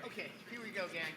Okay, here we go, gang.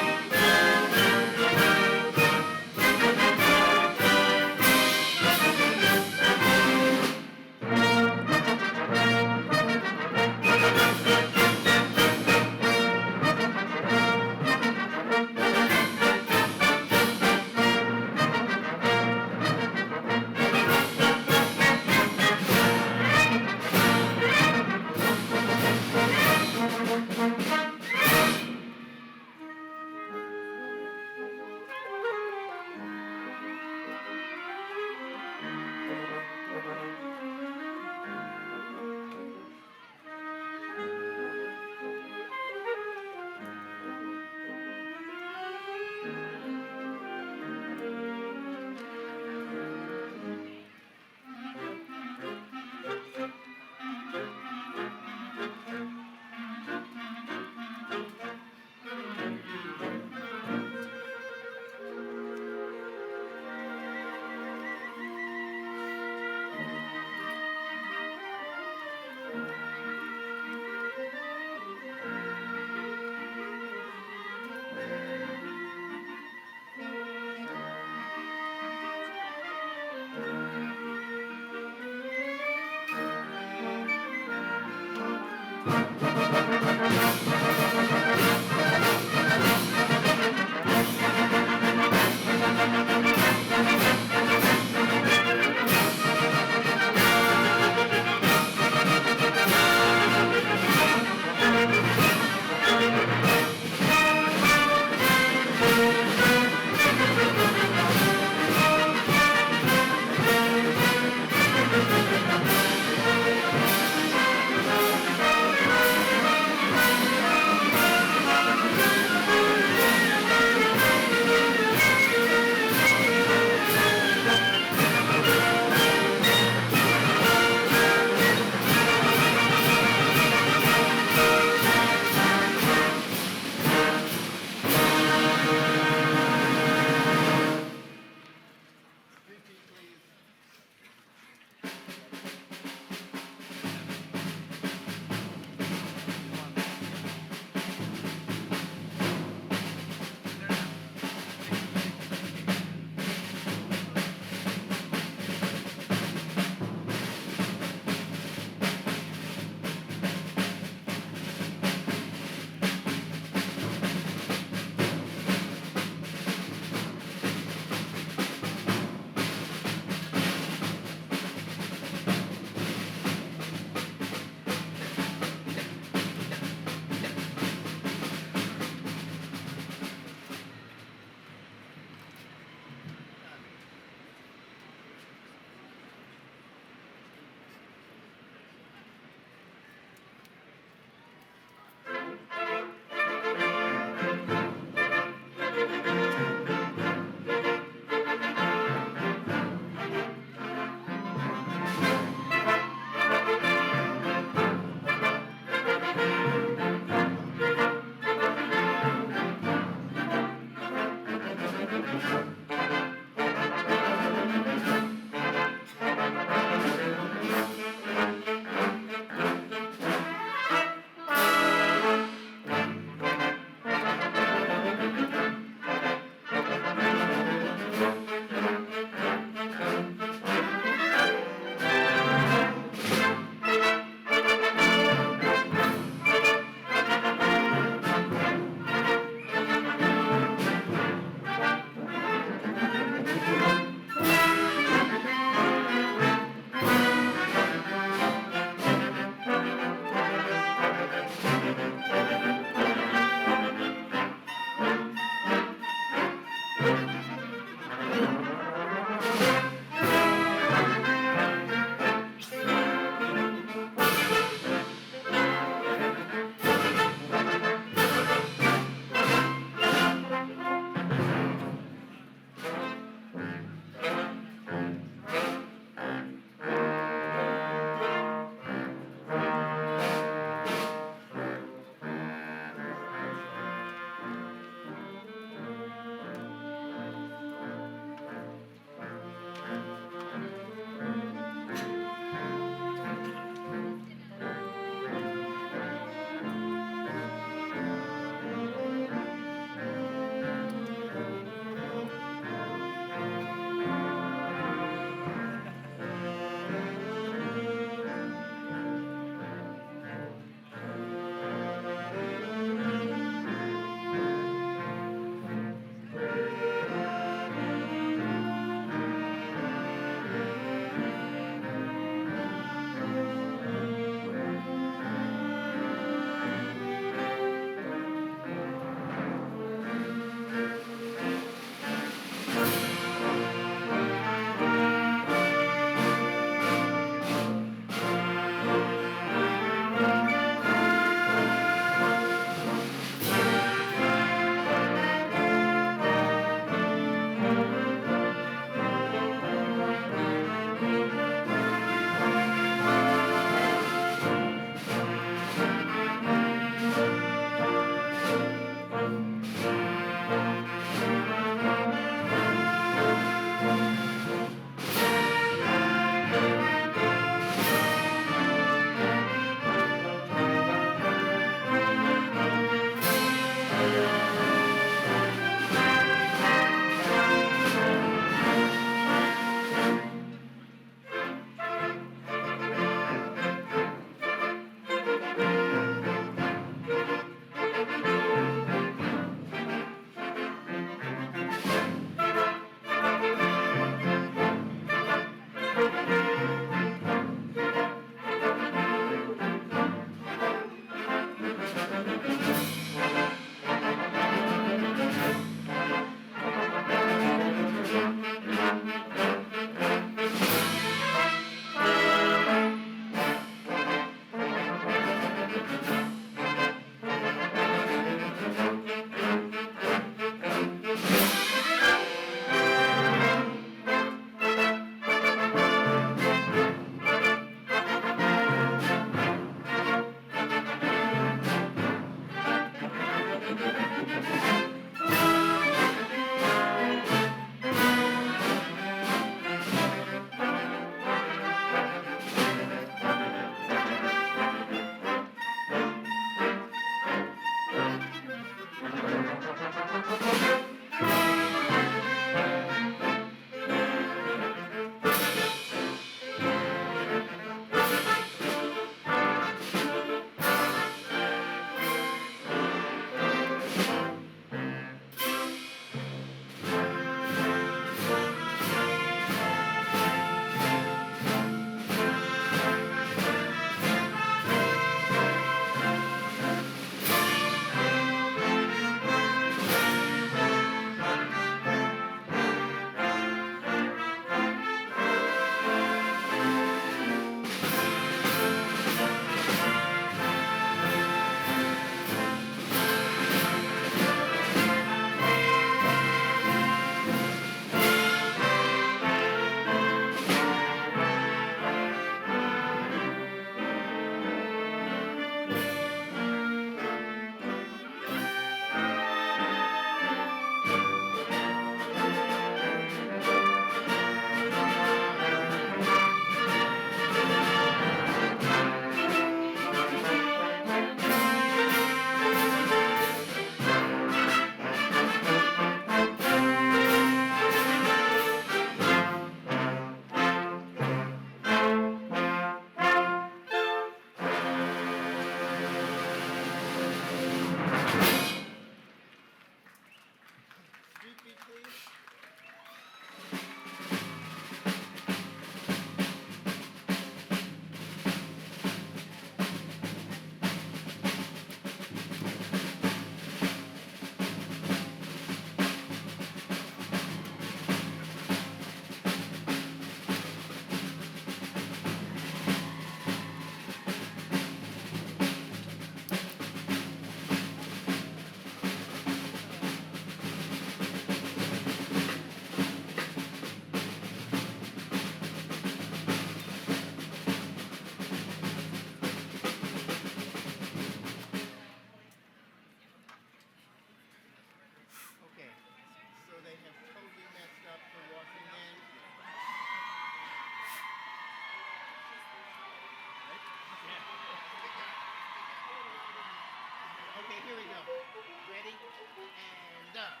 And up.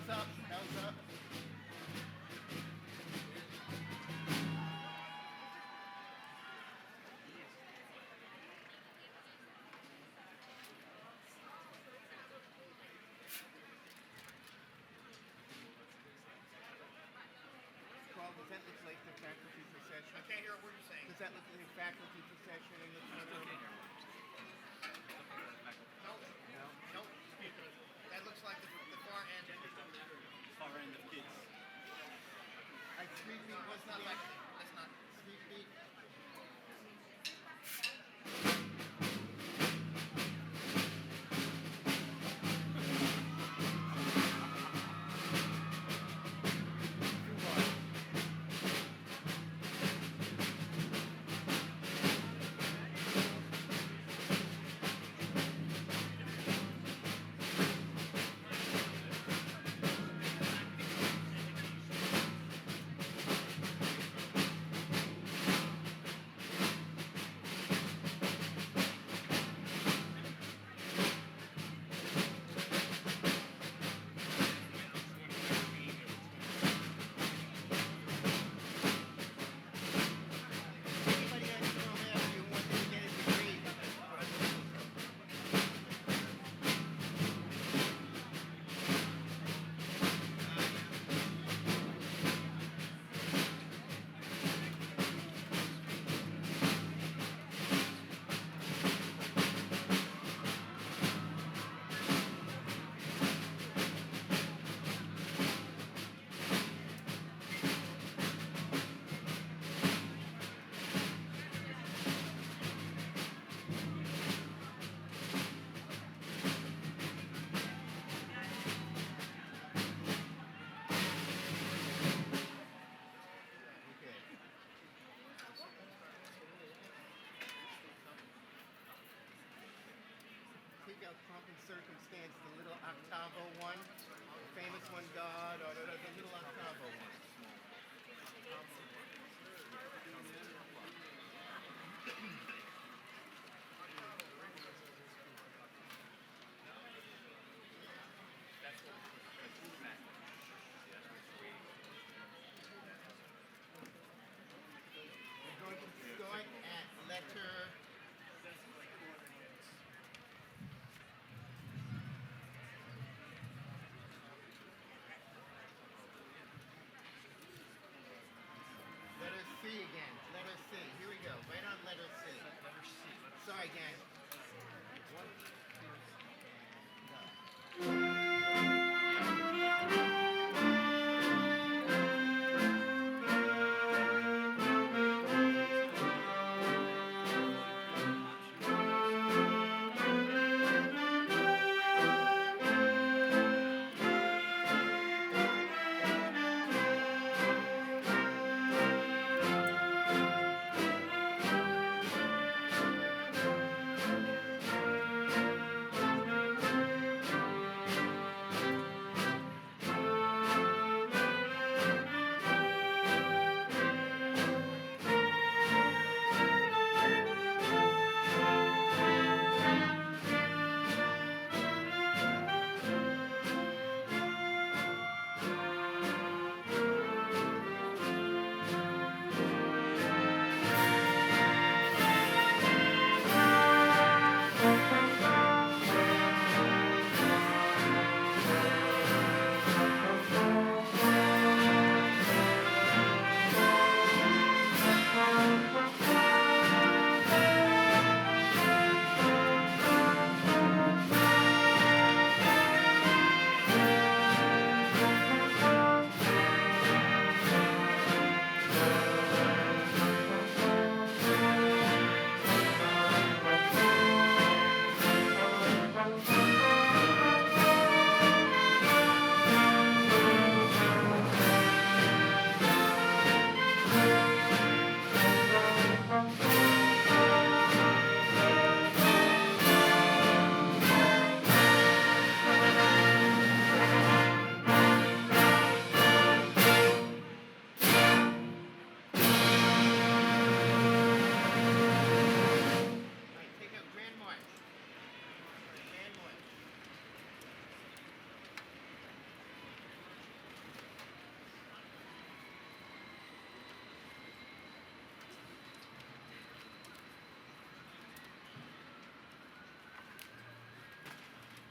Bells up, bells up. Well, does that look like the faculty procession? I can't hear a word you're saying. Does that look like the faculty procession in the front room? No, No? no. That looks like the far end. Far end of kids. Like 3 feet No, was it's the not like end? that's not. 3 feet? Too wide. Anybody on Jerome Avenue wants to get a degree? Okay. Take out pomp and circumstance, the little octavo one, the famous one, God, or the little octavo one. We're going to start at letter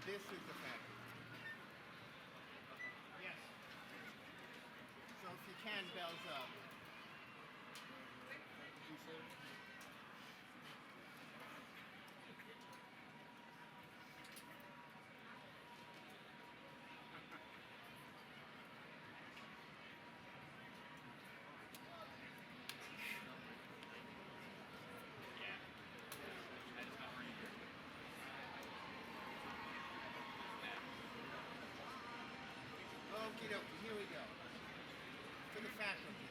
This is the factory. Yes. So if you can, bells up. Okie dokie, here we go. To the faculty.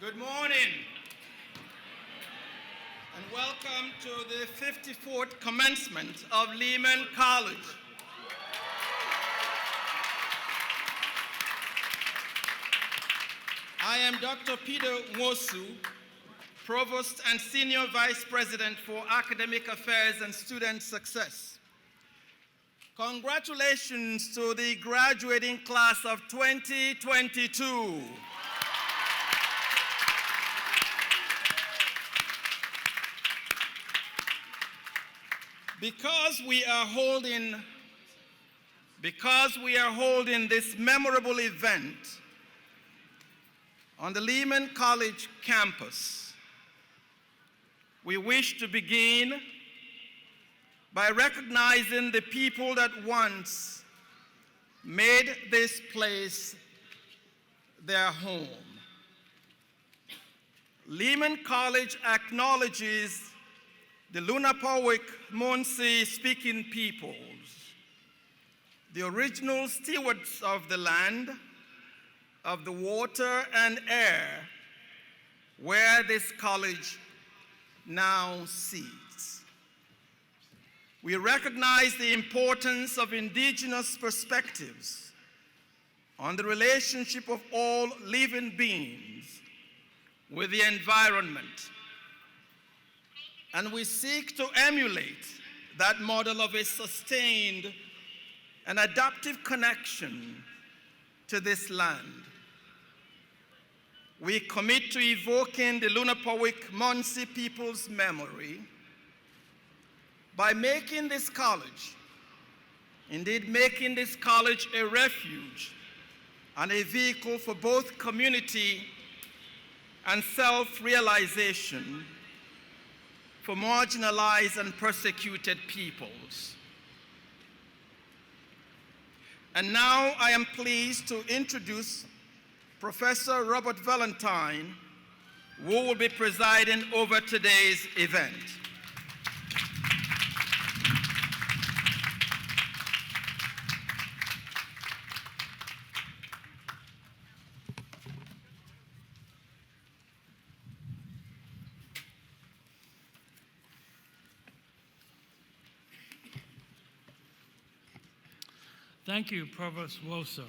Good morning, and welcome to the 54th commencement of Lehman College. I am Dr. Peter Nwosu, Provost and Senior Vice President for Academic Affairs and Student Success. Congratulations to the graduating class of 2022. Because we are holding this memorable event on the Lehman College campus, we wish to begin by recognizing the people that once made this place their home. Lehman College acknowledges the Lunapawik Munsee speaking peoples, the original stewards of the land, of the water and air, where this college now sits. We recognize the importance of indigenous perspectives on the relationship of all living beings with the environment. And we seek to emulate that model of a sustained and adaptive connection to this land. We commit to evoking the Lunapawik Munsee people's memory by making this college a refuge and a vehicle for both community and self-realization for marginalized and persecuted peoples. And now I am pleased to introduce Professor Robert Valentine, who will be presiding over today's event. Thank you, Provost Nwosu.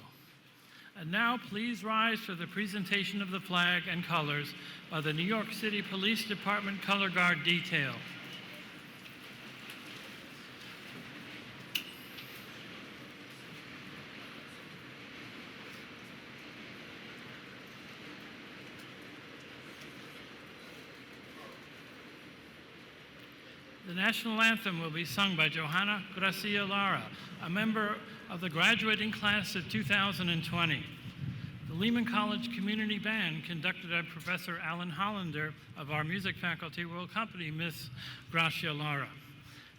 And now please rise for the presentation of the flag and colors by the New York City Police Department Color Guard Detail. The national anthem will be sung by Johanna Gracia Lara, a member of the graduating class of 2020. The Lehman College Community Band, conducted by Professor Alan Hollander of our music faculty, will accompany Miss Gracia Lara.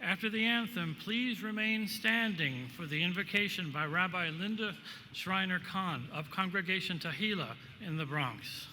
After the anthem, please remain standing for the invocation by Rabbi Linda Schreiner-Kahn of Congregation Tehillah in the Bronx.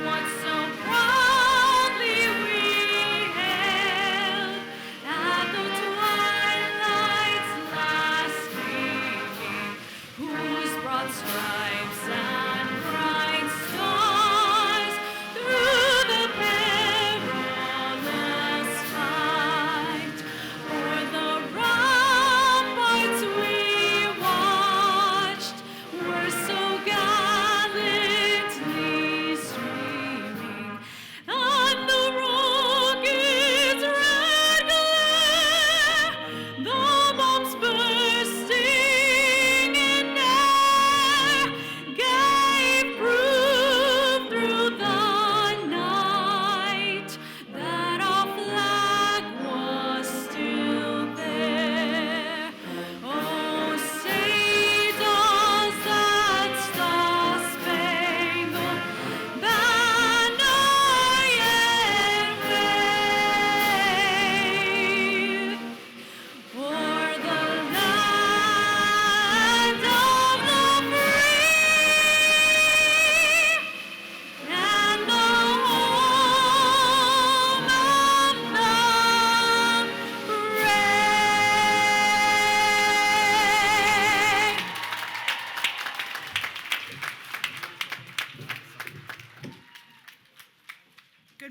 One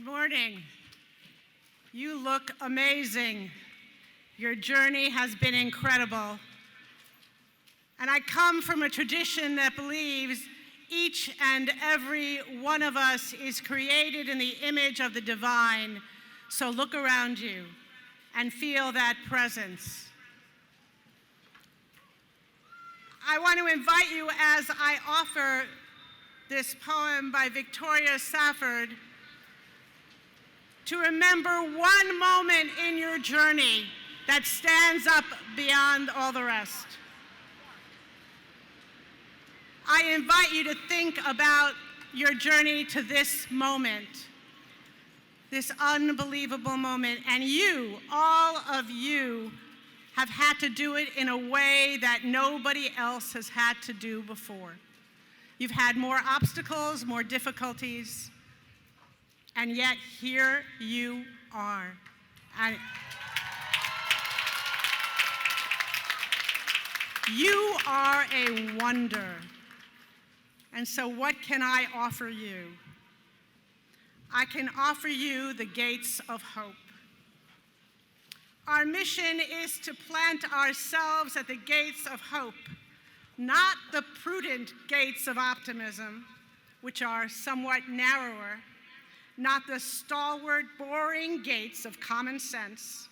Good morning. You look amazing. Your journey has been incredible. And I come from a tradition that believes each and every one of us is created in the image of the divine. So look around you and feel that presence. I want to invite you as I offer this poem by Victoria Safford to remember one moment in your journey that stands up beyond all the rest. I invite you to think about your journey to this moment, this unbelievable moment, and you, all of you, have had to do it in a way that nobody else has had to do before. You've had more obstacles, more difficulties, and yet here you are. And you are a wonder. And so what can I offer you? I can offer you the gates of hope. Our mission is to plant ourselves at the gates of hope, not the prudent gates of optimism, which are somewhat narrower, not the stalwart, boring gates of common sense,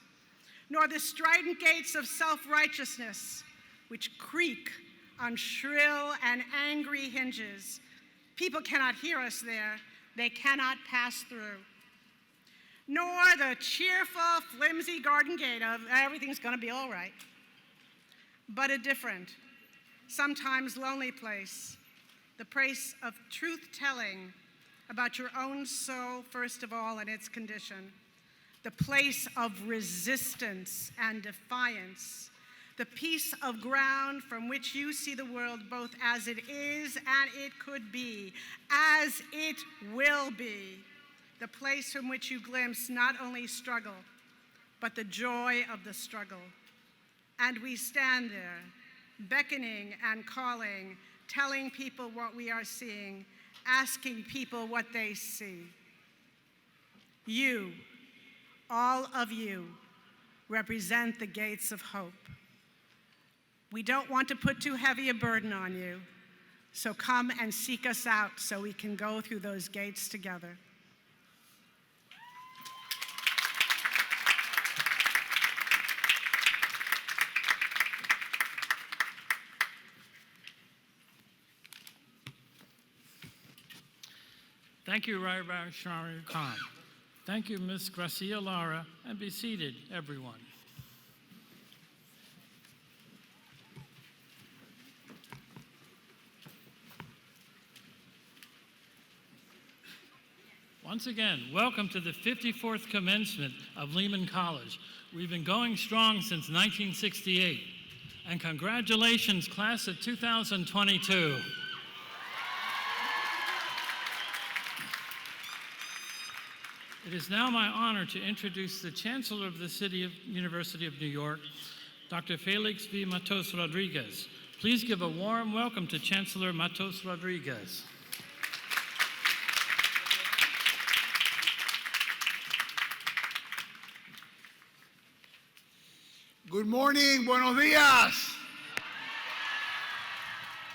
nor the strident gates of self-righteousness, which creak on shrill and angry hinges. People cannot hear us there. They cannot pass through. Nor the cheerful, flimsy garden gate of everything's going to be all right, but a different, sometimes lonely place, the place of truth-telling about your own soul, first of all, and its condition, the place of resistance and defiance, the piece of ground from which you see the world both as it is and it could be, as it will be, the place from which you glimpse not only struggle, but the joy of the struggle. And we stand there, beckoning and calling, telling people what we are seeing, asking people what they see. You, all of you, represent the gates of hope. We don't want to put too heavy a burden on you, so come and seek us out so we can go through those gates together. Thank you, Rabbi Shari Khan. Thank you, Ms. Gracia Lara, and be seated, everyone. Once again, welcome to the 54th commencement of Lehman College. We've been going strong since 1968. And congratulations, class of 2022. It is now my honor to introduce the Chancellor of the University of New York, Dr. Felix V. Matos Rodriguez. Please give a warm welcome to Chancellor Matos Rodriguez. Good morning, buenos dias.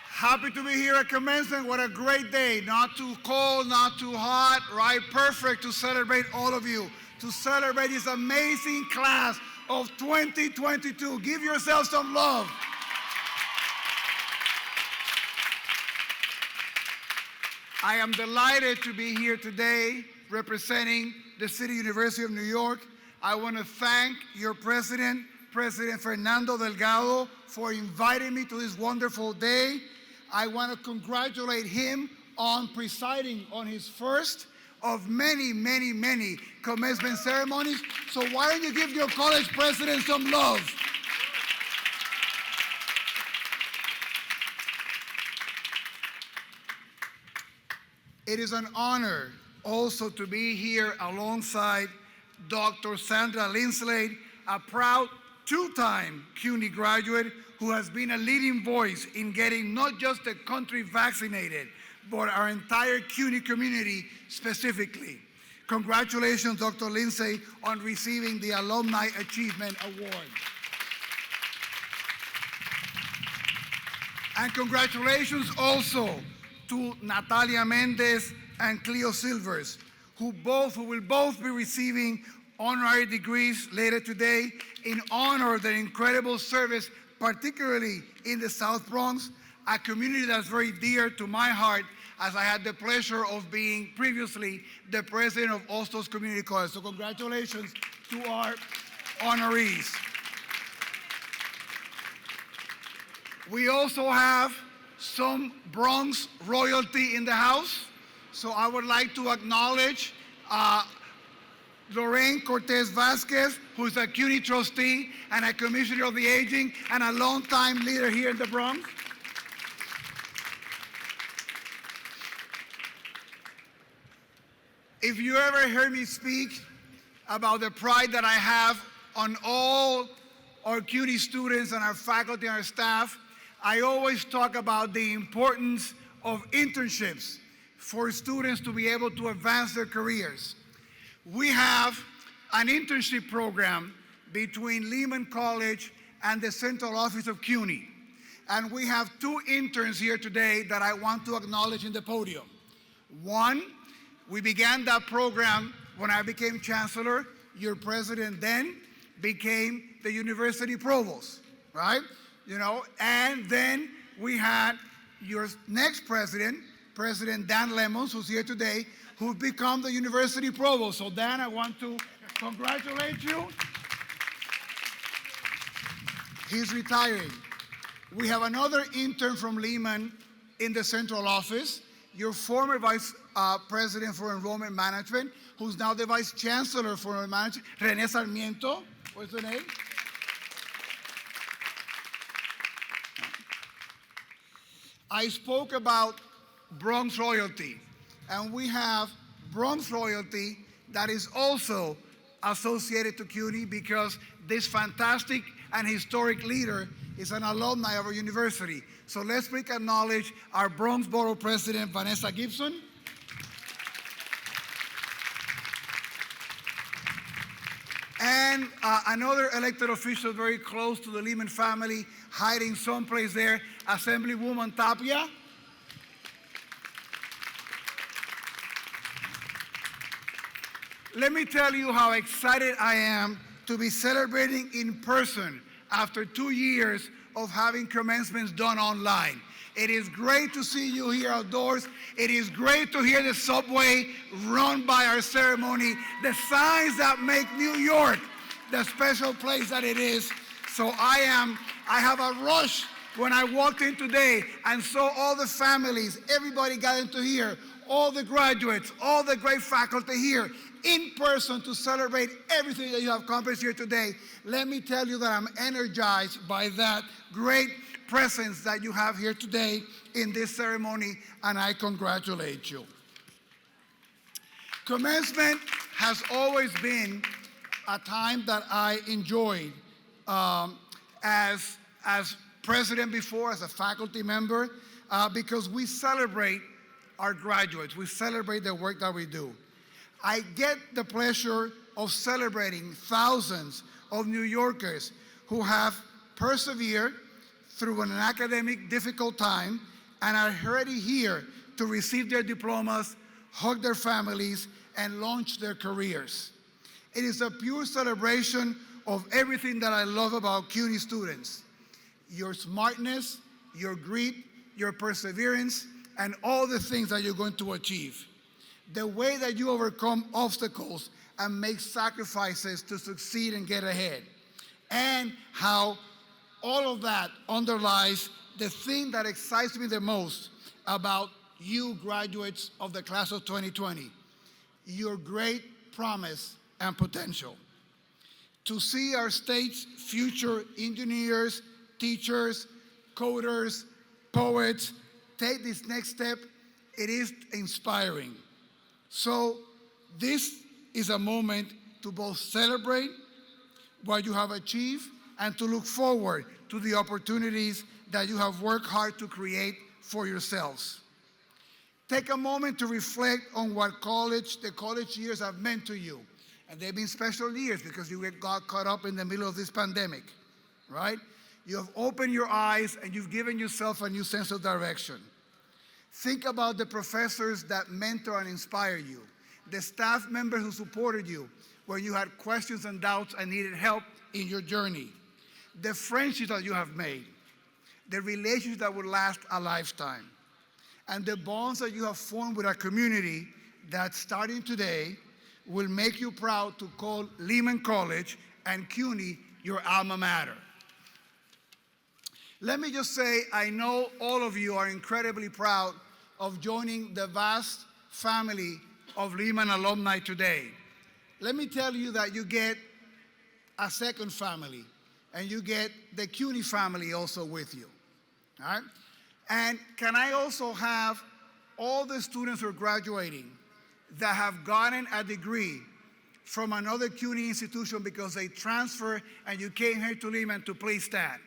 Happy to be here at commencement. What a great day. Not too cold, not too hot, right? Perfect to celebrate all of you, to celebrate this amazing class of 2022. Give yourself some love. I am delighted to be here today representing the City University of New York. I want to thank your president, President Fernando Delgado, for inviting me to this wonderful day. I want to congratulate him on presiding on his first of many, many, many commencement ceremonies. So why don't you give your college president some love? It is an honor also to be here alongside Dr. Sandra Linslade, a proud two-time CUNY graduate who has been a leading voice in getting not just the country vaccinated, but our entire CUNY community specifically. Congratulations, Dr. Lindsay, on receiving the Alumni Achievement Award. And congratulations also to Natalia Mendez and Cleo Silvers, who will both be receiving honorary degrees later today in honor of their incredible service, particularly in the South Bronx, a community that's very dear to my heart, as I had the pleasure of being previously the president of Ostos Community College. So congratulations to our honorees. We also have some Bronx royalty in the house. So I would like to acknowledge Lorraine Cortez Vasquez, who is a CUNY trustee and a commissioner of the aging and a longtime leader here in the Bronx. If you ever heard me speak about the pride that I have on all our CUNY students and our faculty and our staff, I always talk about the importance of internships for students to be able to advance their careers. We have an internship program between Lehman College and the central office of CUNY. And we have two interns here today that I want to acknowledge in the podium. One, we began that program when I became chancellor. Your president then became the university provost, right? You know, and then we had your next president, President Dan Lemons, who's here today, who's become the university provost. So Dan, I want to congratulate you. He's retiring. We have another intern from Lehman in the central office, your former vice president for enrollment management, who's now the vice chancellor for enrollment management, René Sarmiento. What's the name? I spoke about Bronx royalty, and we have Bronx royalty that is also associated to CUNY because this fantastic and historic leader is an alumni of our university. So let's please acknowledge our Bronx Borough President, Vanessa Gibson. And another elected official very close to the Lehman family, hiding someplace there, Assemblywoman Tapia. Let me tell you how excited I am to be celebrating in person after 2 years of having commencements done online. It is great to see you here outdoors. It is great to hear the subway run by our ceremony, the signs that make New York the special place that it is. So I have a rush when I walked in today and saw all the families, everybody got into here, all the graduates, all the great faculty here in person to celebrate everything that you have accomplished here today. Let me tell you that I'm energized by that great presence that you have here today in this ceremony, and I congratulate you. Commencement has always been a time that I enjoyed as president before, as a faculty member, because we celebrate our graduates. We celebrate the work that we do. I get the pleasure of celebrating thousands of New Yorkers who have persevered through an academic difficult time and are already here to receive their diplomas, hug their families, and launch their careers. It is a pure celebration of everything that I love about CUNY students. Your smartness, your grit, your perseverance, and all the things that you're going to achieve. The way that you overcome obstacles and make sacrifices to succeed and get ahead. And how all of that underlies the thing that excites me the most about you graduates of the class of 2020, your great promise and potential. To see our state's future engineers, teachers, coders, poets take this next step, it is inspiring. So this is a moment to both celebrate what you have achieved and to look forward to the opportunities that you have worked hard to create for yourselves. Take a moment to reflect on what the college years have meant to you. And they've been special years because you got caught up in the middle of this pandemic, right? You have opened your eyes and you've given yourself a new sense of direction. Think about the professors that mentor and inspire you, the staff members who supported you when you had questions and doubts and needed help in your journey, the friendships that you have made, the relationships that will last a lifetime, and the bonds that you have formed with a community that, starting today, will make you proud to call Lehman College and CUNY your alma mater. Let me just say, I know all of you are incredibly proud of joining the vast family of Lehman alumni today. Let me tell you that you get a second family, and you get the CUNY family also with you, all right? And can I also have all the students who are graduating that have gotten a degree from another CUNY institution because they transferred and you came here to Lehman, to please stand.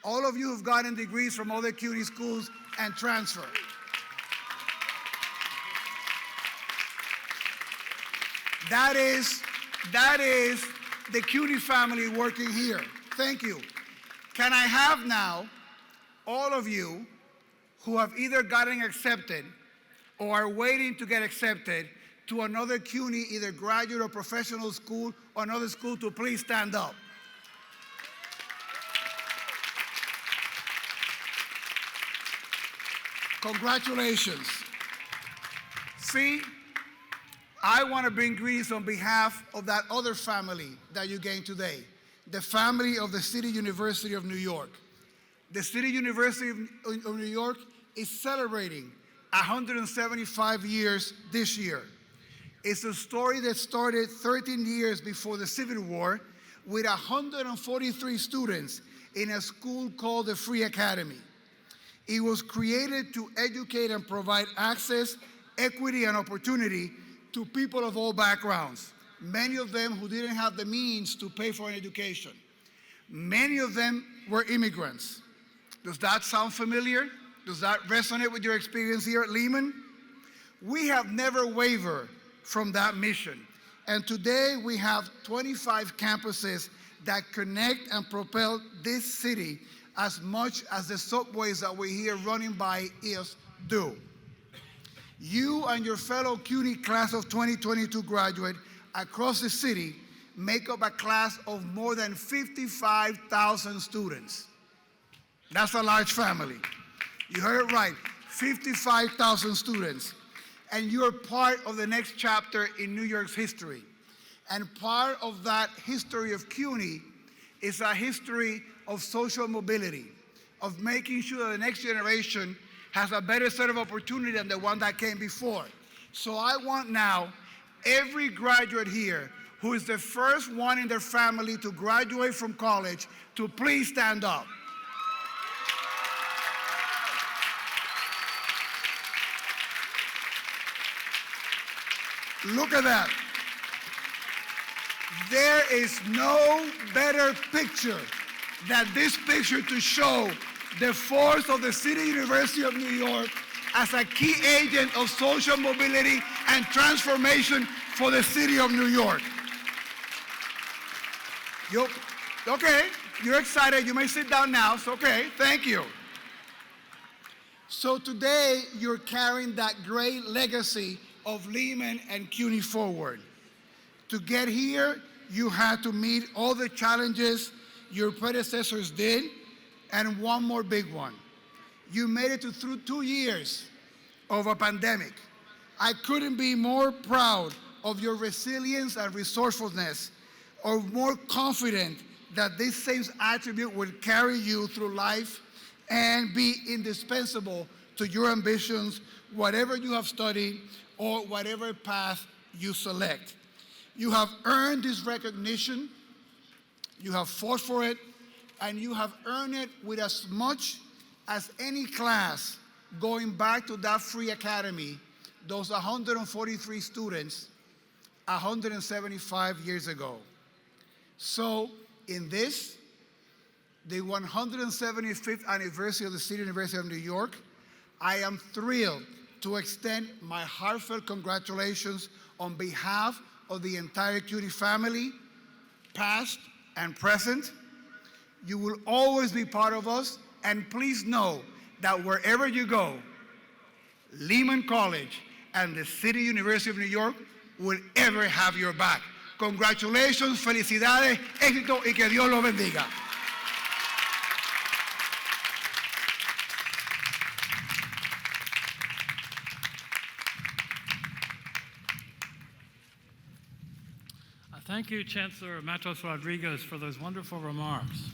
All of you who've gotten degrees from other CUNY schools and transferred. That is the CUNY family working here. Thank you. Can I have now all of you who have either gotten accepted or are waiting to get accepted to another CUNY, either graduate or professional school or another school, to please stand up. Congratulations. See, I want to bring greetings on behalf of that other family that you gained today, the family of the City University of New York. The City University of New York is celebrating 175 years this year. It's a story that started 13 years before the Civil War with 143 students in a school called the Free Academy. It was created to educate and provide access, equity, and opportunity to people of all backgrounds, many of them who didn't have the means to pay for an education. Many of them were immigrants. Does that sound familiar? Does that resonate with your experience here at Lehman? We have never wavered from that mission. And today we have 25 campuses that connect and propel this city as much as the subways that we hear running by us do. You and your fellow CUNY class of 2022 graduate across the city make up a class of more than 55,000 students. That's a large family. You heard it right, 55,000 students. And you're part of the next chapter in New York's history. And part of that history of CUNY is a history of social mobility, of making sure that the next generation has a better set of opportunity than the one that came before. So I want now every graduate here who is the first one in their family to graduate from college to please stand up. Look at that. There is no better picture than this picture to show the force of the City University of New York as a key agent of social mobility and transformation for the city of New York. Okay, you're excited. You may sit down now. It's okay. Thank you. So today, you're carrying that great legacy of Lehman and CUNY forward. To get here, you had to meet all the challenges your predecessors did, and one more big one. You made it through 2 years of a pandemic. I couldn't be more proud of your resilience and resourcefulness, or more confident that this same attribute will carry you through life and be indispensable to your ambitions, whatever you have studied or whatever path you select. You have earned this recognition, you have fought for it, and you have earned it with as much as any class going back to that Free Academy, those 143 students 175 years ago. So in this, the 175th anniversary of the City University of New York, I am thrilled to extend my heartfelt congratulations on behalf of the entire CUNY family, past and present. You will always be part of us, and please know that wherever you go, Lehman College and the City University of New York will ever have your back. Congratulations, felicidades, éxito y que Dios los bendiga. Thank you, Chancellor Matos Rodriguez, for those wonderful remarks.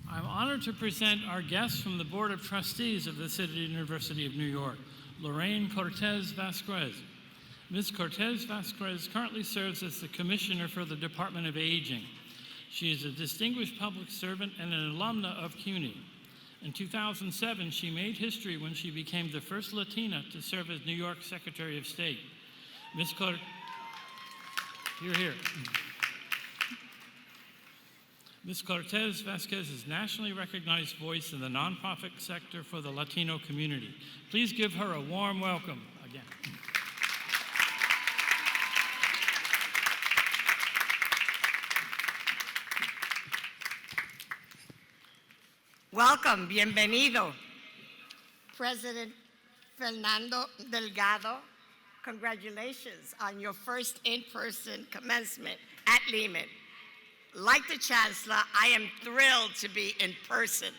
I'm honored to present our guests from the Board of Trustees of the City University of New York, Lorraine Cortez Vasquez. Ms. Cortez Vasquez currently serves as the Commissioner for the Department of Aging. She is a distinguished public servant and an alumna of CUNY. In 2007, she made history when she became the first Latina to serve as New York Secretary of State. Ms. Cortez, here. Ms. Cortez Vasquez is a nationally recognized voice in the nonprofit sector for the Latino community. Please give her a warm welcome again. Welcome, bienvenido. President Fernando Delgado, congratulations on your first in-person commencement at Lehman. Like the Chancellor, I am thrilled to be in person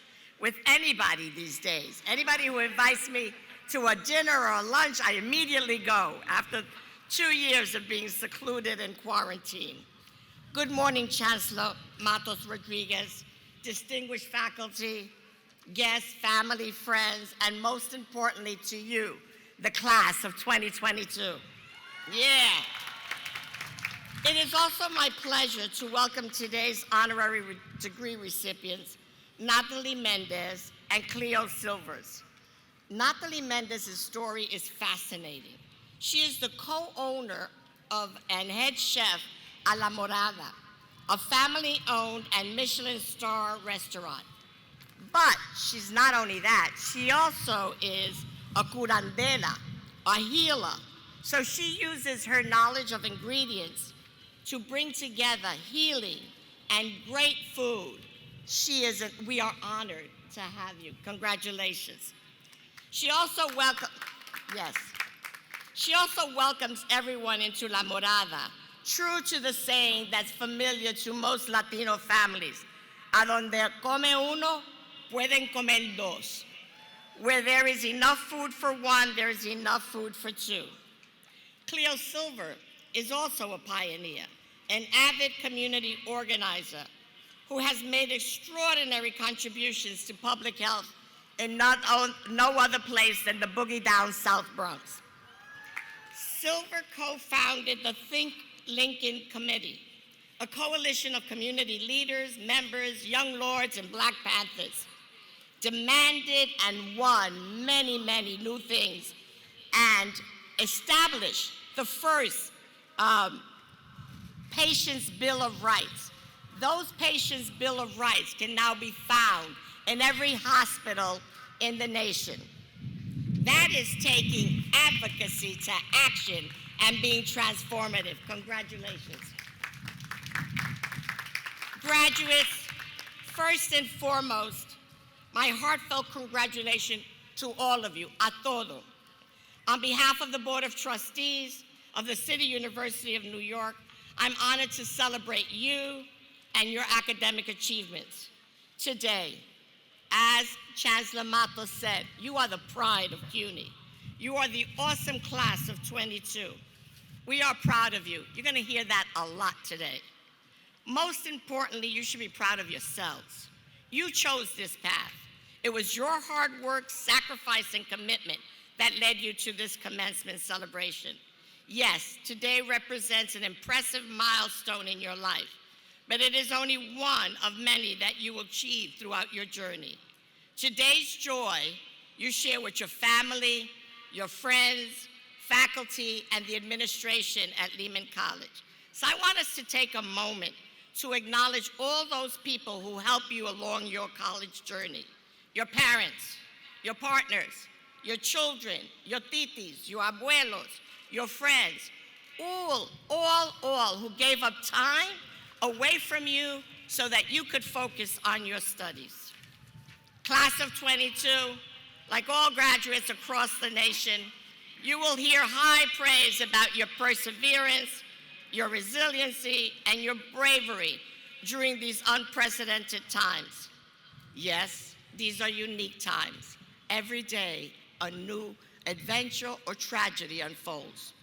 with anybody these days. Anybody who invites me to a dinner or a lunch, I immediately go after 2 years of being secluded in quarantine. Good morning, Chancellor Matos Rodriguez, distinguished faculty, guests, family, friends, and most importantly to you, the class of 2022. Yeah. It is also my pleasure to welcome today's honorary degree recipients, Natalie Mendez and Cleo Silvers. Natalie Mendez's story is fascinating. She is the co-owner of and head chef a La Morada, a family-owned and Michelin star restaurant. But she's not only that, she also is a curandera, a healer. So she uses her knowledge of ingredients to bring together healing and great food. We are honored to have you. Congratulations. She also welcomes everyone into La Morada, true to the saying that's familiar to most Latino families, a donde come uno, pueden comer dos. Where there is enough food for one, there is enough food for two. Cleo Silver is also a pioneer, an avid community organizer who has made extraordinary contributions to public health in no other place than the Boogie Down South Bronx. Silver co-founded the Think Lincoln Committee, a coalition of community leaders, members, young lords, and Black Panthers, demanded and won many, many new things, and established the first Patients' Bill of Rights. Those Patients' Bill of Rights can now be found in every hospital in the nation. That is taking advocacy to action and being transformative. Congratulations. Graduates, first and foremost, my heartfelt congratulations to all of you, a todo. On behalf of the Board of Trustees of the City University of New York, I'm honored to celebrate you and your academic achievements. Today, as Chancellor Matos said, you are the pride of CUNY. You are the awesome class of 22. We are proud of you. You're gonna hear that a lot today. Most importantly, you should be proud of yourselves. You chose this path. It was your hard work, sacrifice, and commitment that led you to this commencement celebration. Yes, today represents an impressive milestone in your life, but it is only one of many that you will achieve throughout your journey. Today's joy you share with your family, your friends, faculty, and the administration at Lehman College. So I want us to take a moment to acknowledge all those people who help you along your college journey. Your parents, your partners, your children, your titis, your abuelos, your friends, all who gave up time away from you so that you could focus on your studies. Class of 22, like all graduates across the nation, you will hear high praise about your perseverance, your resiliency, and your bravery during these unprecedented times. Yes, these are unique times. Every day, a new adventure or tragedy unfolds.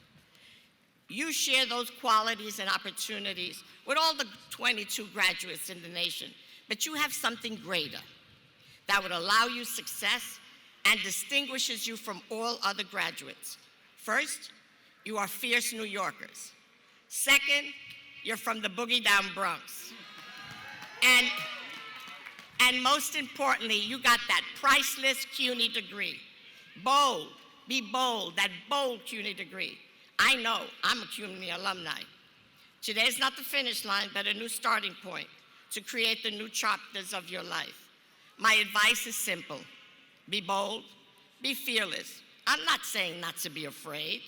You share those qualities and opportunities with all the 22 graduates in the nation, but you have something greater that would allow you success and distinguishes you from all other graduates. First, you are fierce New Yorkers. Second, you're from the boogie down Bronx. And most importantly, you got that priceless CUNY degree. Bold, be bold, that bold CUNY degree. I know, I'm a CUNY alumni. Today is not the finish line, but a new starting point to create the new chapters of your life. My advice is simple. Be bold, be fearless. I'm not saying not to be afraid,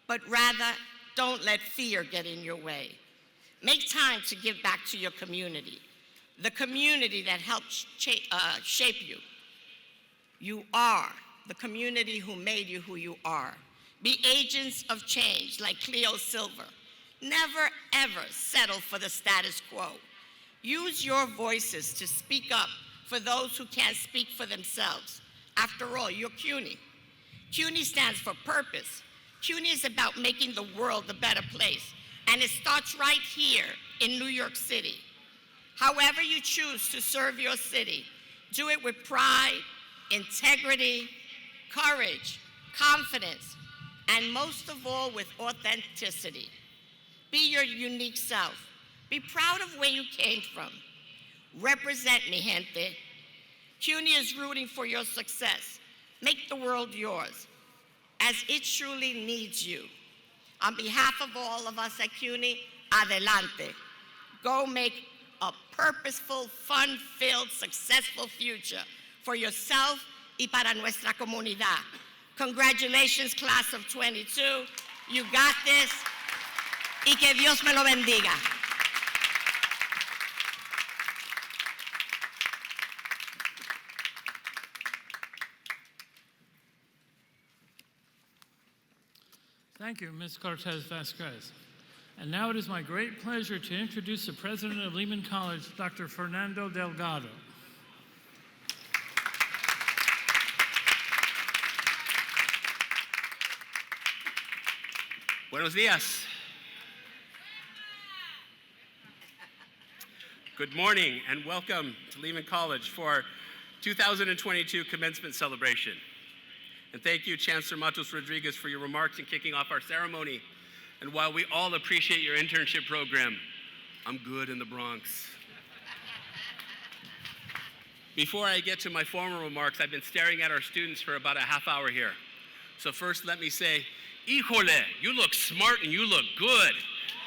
but rather don't let fear get in your way. Make time to give back to your community, the community that helped shape you. You are the community who made you who you are. Be agents of change like Cleo Silver. Never, ever settle for the status quo. Use your voices to speak up for those who can't speak for themselves. After all, you're CUNY. CUNY stands for purpose. CUNY is about making the world a better place, and it starts right here in New York City. However you choose to serve your city, do it with pride, integrity, courage, confidence, and most of all, with authenticity. Be your unique self. Be proud of where you came from. Represent, mi gente. CUNY is rooting for your success. Make the world yours, as it truly needs you. On behalf of all of us at CUNY, adelante. Go make a purposeful, fun-filled, successful future for yourself y para nuestra comunidad. Congratulations, class of 22. You got this. Y que Dios me lo bendiga. Thank you, Ms. Cortez Vasquez. And now it is my great pleasure to introduce the president of Lehman College, Dr. Fernando Delgado. Buenos dias. Good morning and welcome to Lehman College for our 2022 commencement celebration. And thank you, Chancellor Matos Rodriguez, for your remarks in kicking off our ceremony. And while we all appreciate your internship program, I'm good in the Bronx. Before I get to my formal remarks, I've been staring at our students for about a half hour here. So first, let me say, híjole, you look smart and you look good.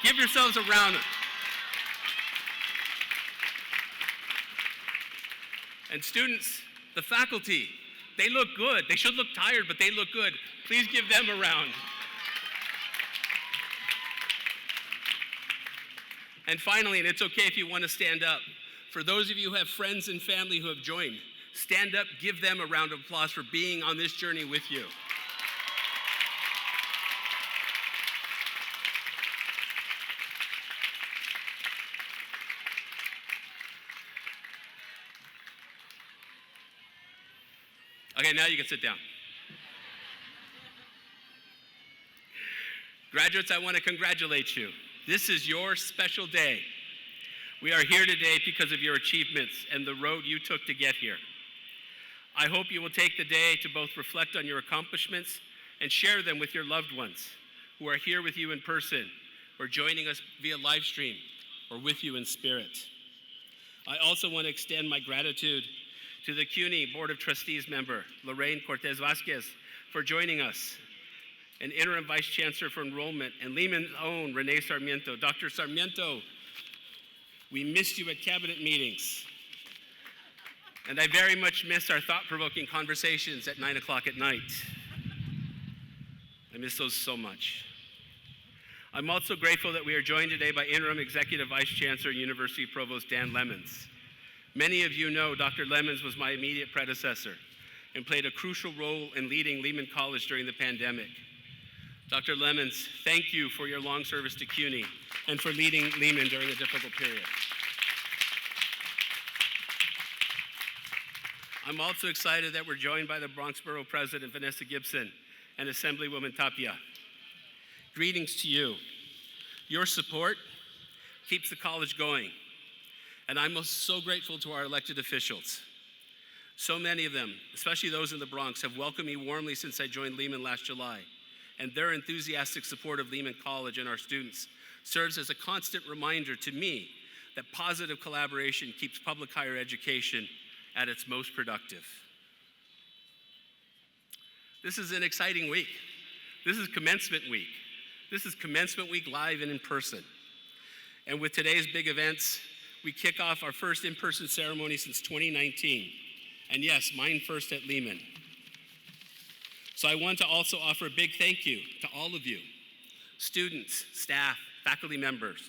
Give yourselves a round. And students, the faculty, they look good. They should look tired, but they look good. Please give them a round. And finally, and it's okay if you want to stand up, for those of you who have friends and family who have joined, stand up, give them a round of applause for being on this journey with you. Okay, now you can sit down. Graduates, I want to congratulate you. This is your special day. We are here today because of your achievements and the road you took to get here. I hope you will take the day to both reflect on your accomplishments and share them with your loved ones who are here with you in person or joining us via live stream or with you in spirit. I also want to extend my gratitude to the CUNY Board of Trustees member, Lorraine Cortez Vasquez, for joining us, and Interim Vice Chancellor for Enrollment, and Lehman's own Renee Sarmiento. Dr. Sarmiento, we missed you at cabinet meetings. And I very much miss our thought-provoking conversations at 9 o'clock at night. I miss those so much. I'm also grateful that we are joined today by Interim Executive Vice Chancellor and University Provost Dan Lemons. Many of you know Dr. Lemons was my immediate predecessor and played a crucial role in leading Lehman College during the pandemic. Dr. Lemons, thank you for your long service to CUNY and for leading Lehman during a difficult period. I'm also excited that we're joined by the Bronx Borough President, Vanessa Gibson, and Assemblywoman Tapia. Greetings to you. Your support keeps the college going, and I'm so grateful to our elected officials. So many of them, especially those in the Bronx, have welcomed me warmly since I joined Lehman last July, and their enthusiastic support of Lehman College and our students serves as a constant reminder to me that positive collaboration keeps public higher education at its most productive. This is an exciting week. This is commencement week. This is commencement week live and in person. And with today's big events, we kick off our first in-person ceremony since 2019. And yes, mine first at Lehman. So I want to also offer a big thank you to all of you, students, staff, faculty members,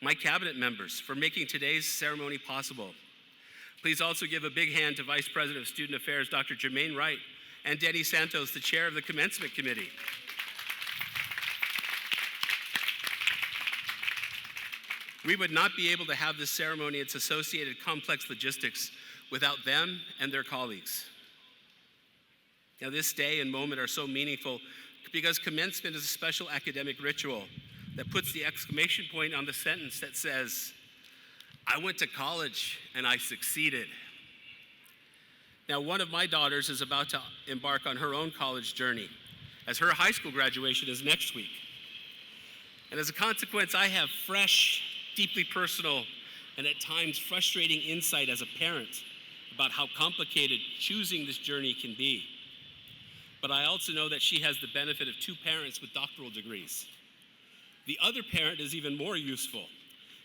my cabinet members, for making today's ceremony possible. Please also give a big hand to Vice President of Student Affairs, Dr. Jermaine Wright, and Denny Santos, the chair of the Commencement Committee. We would not be able to have this ceremony and its associated complex logistics without them and their colleagues. Now, this day and moment are so meaningful because commencement is a special academic ritual that puts the exclamation point on the sentence that says, "I went to college and I succeeded." Now, one of my daughters is about to embark on her own college journey, as her high school graduation is next week. And as a consequence, I have fresh, deeply personal, and at times frustrating insight as a parent about how complicated choosing this journey can be. But I also know that she has the benefit of two parents with doctoral degrees. The other parent is even more useful,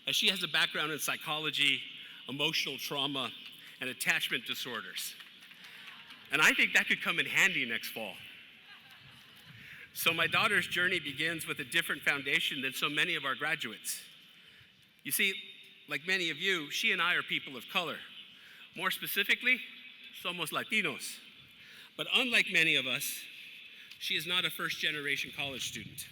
as she has a background in psychology, emotional trauma, and attachment disorders. And I think that could come in handy next fall. So my daughter's journey begins with a different foundation than so many of our graduates. You see, like many of you, she and I are people of color. More specifically, somos Latinos. But unlike many of us, she is not a first-generation college student.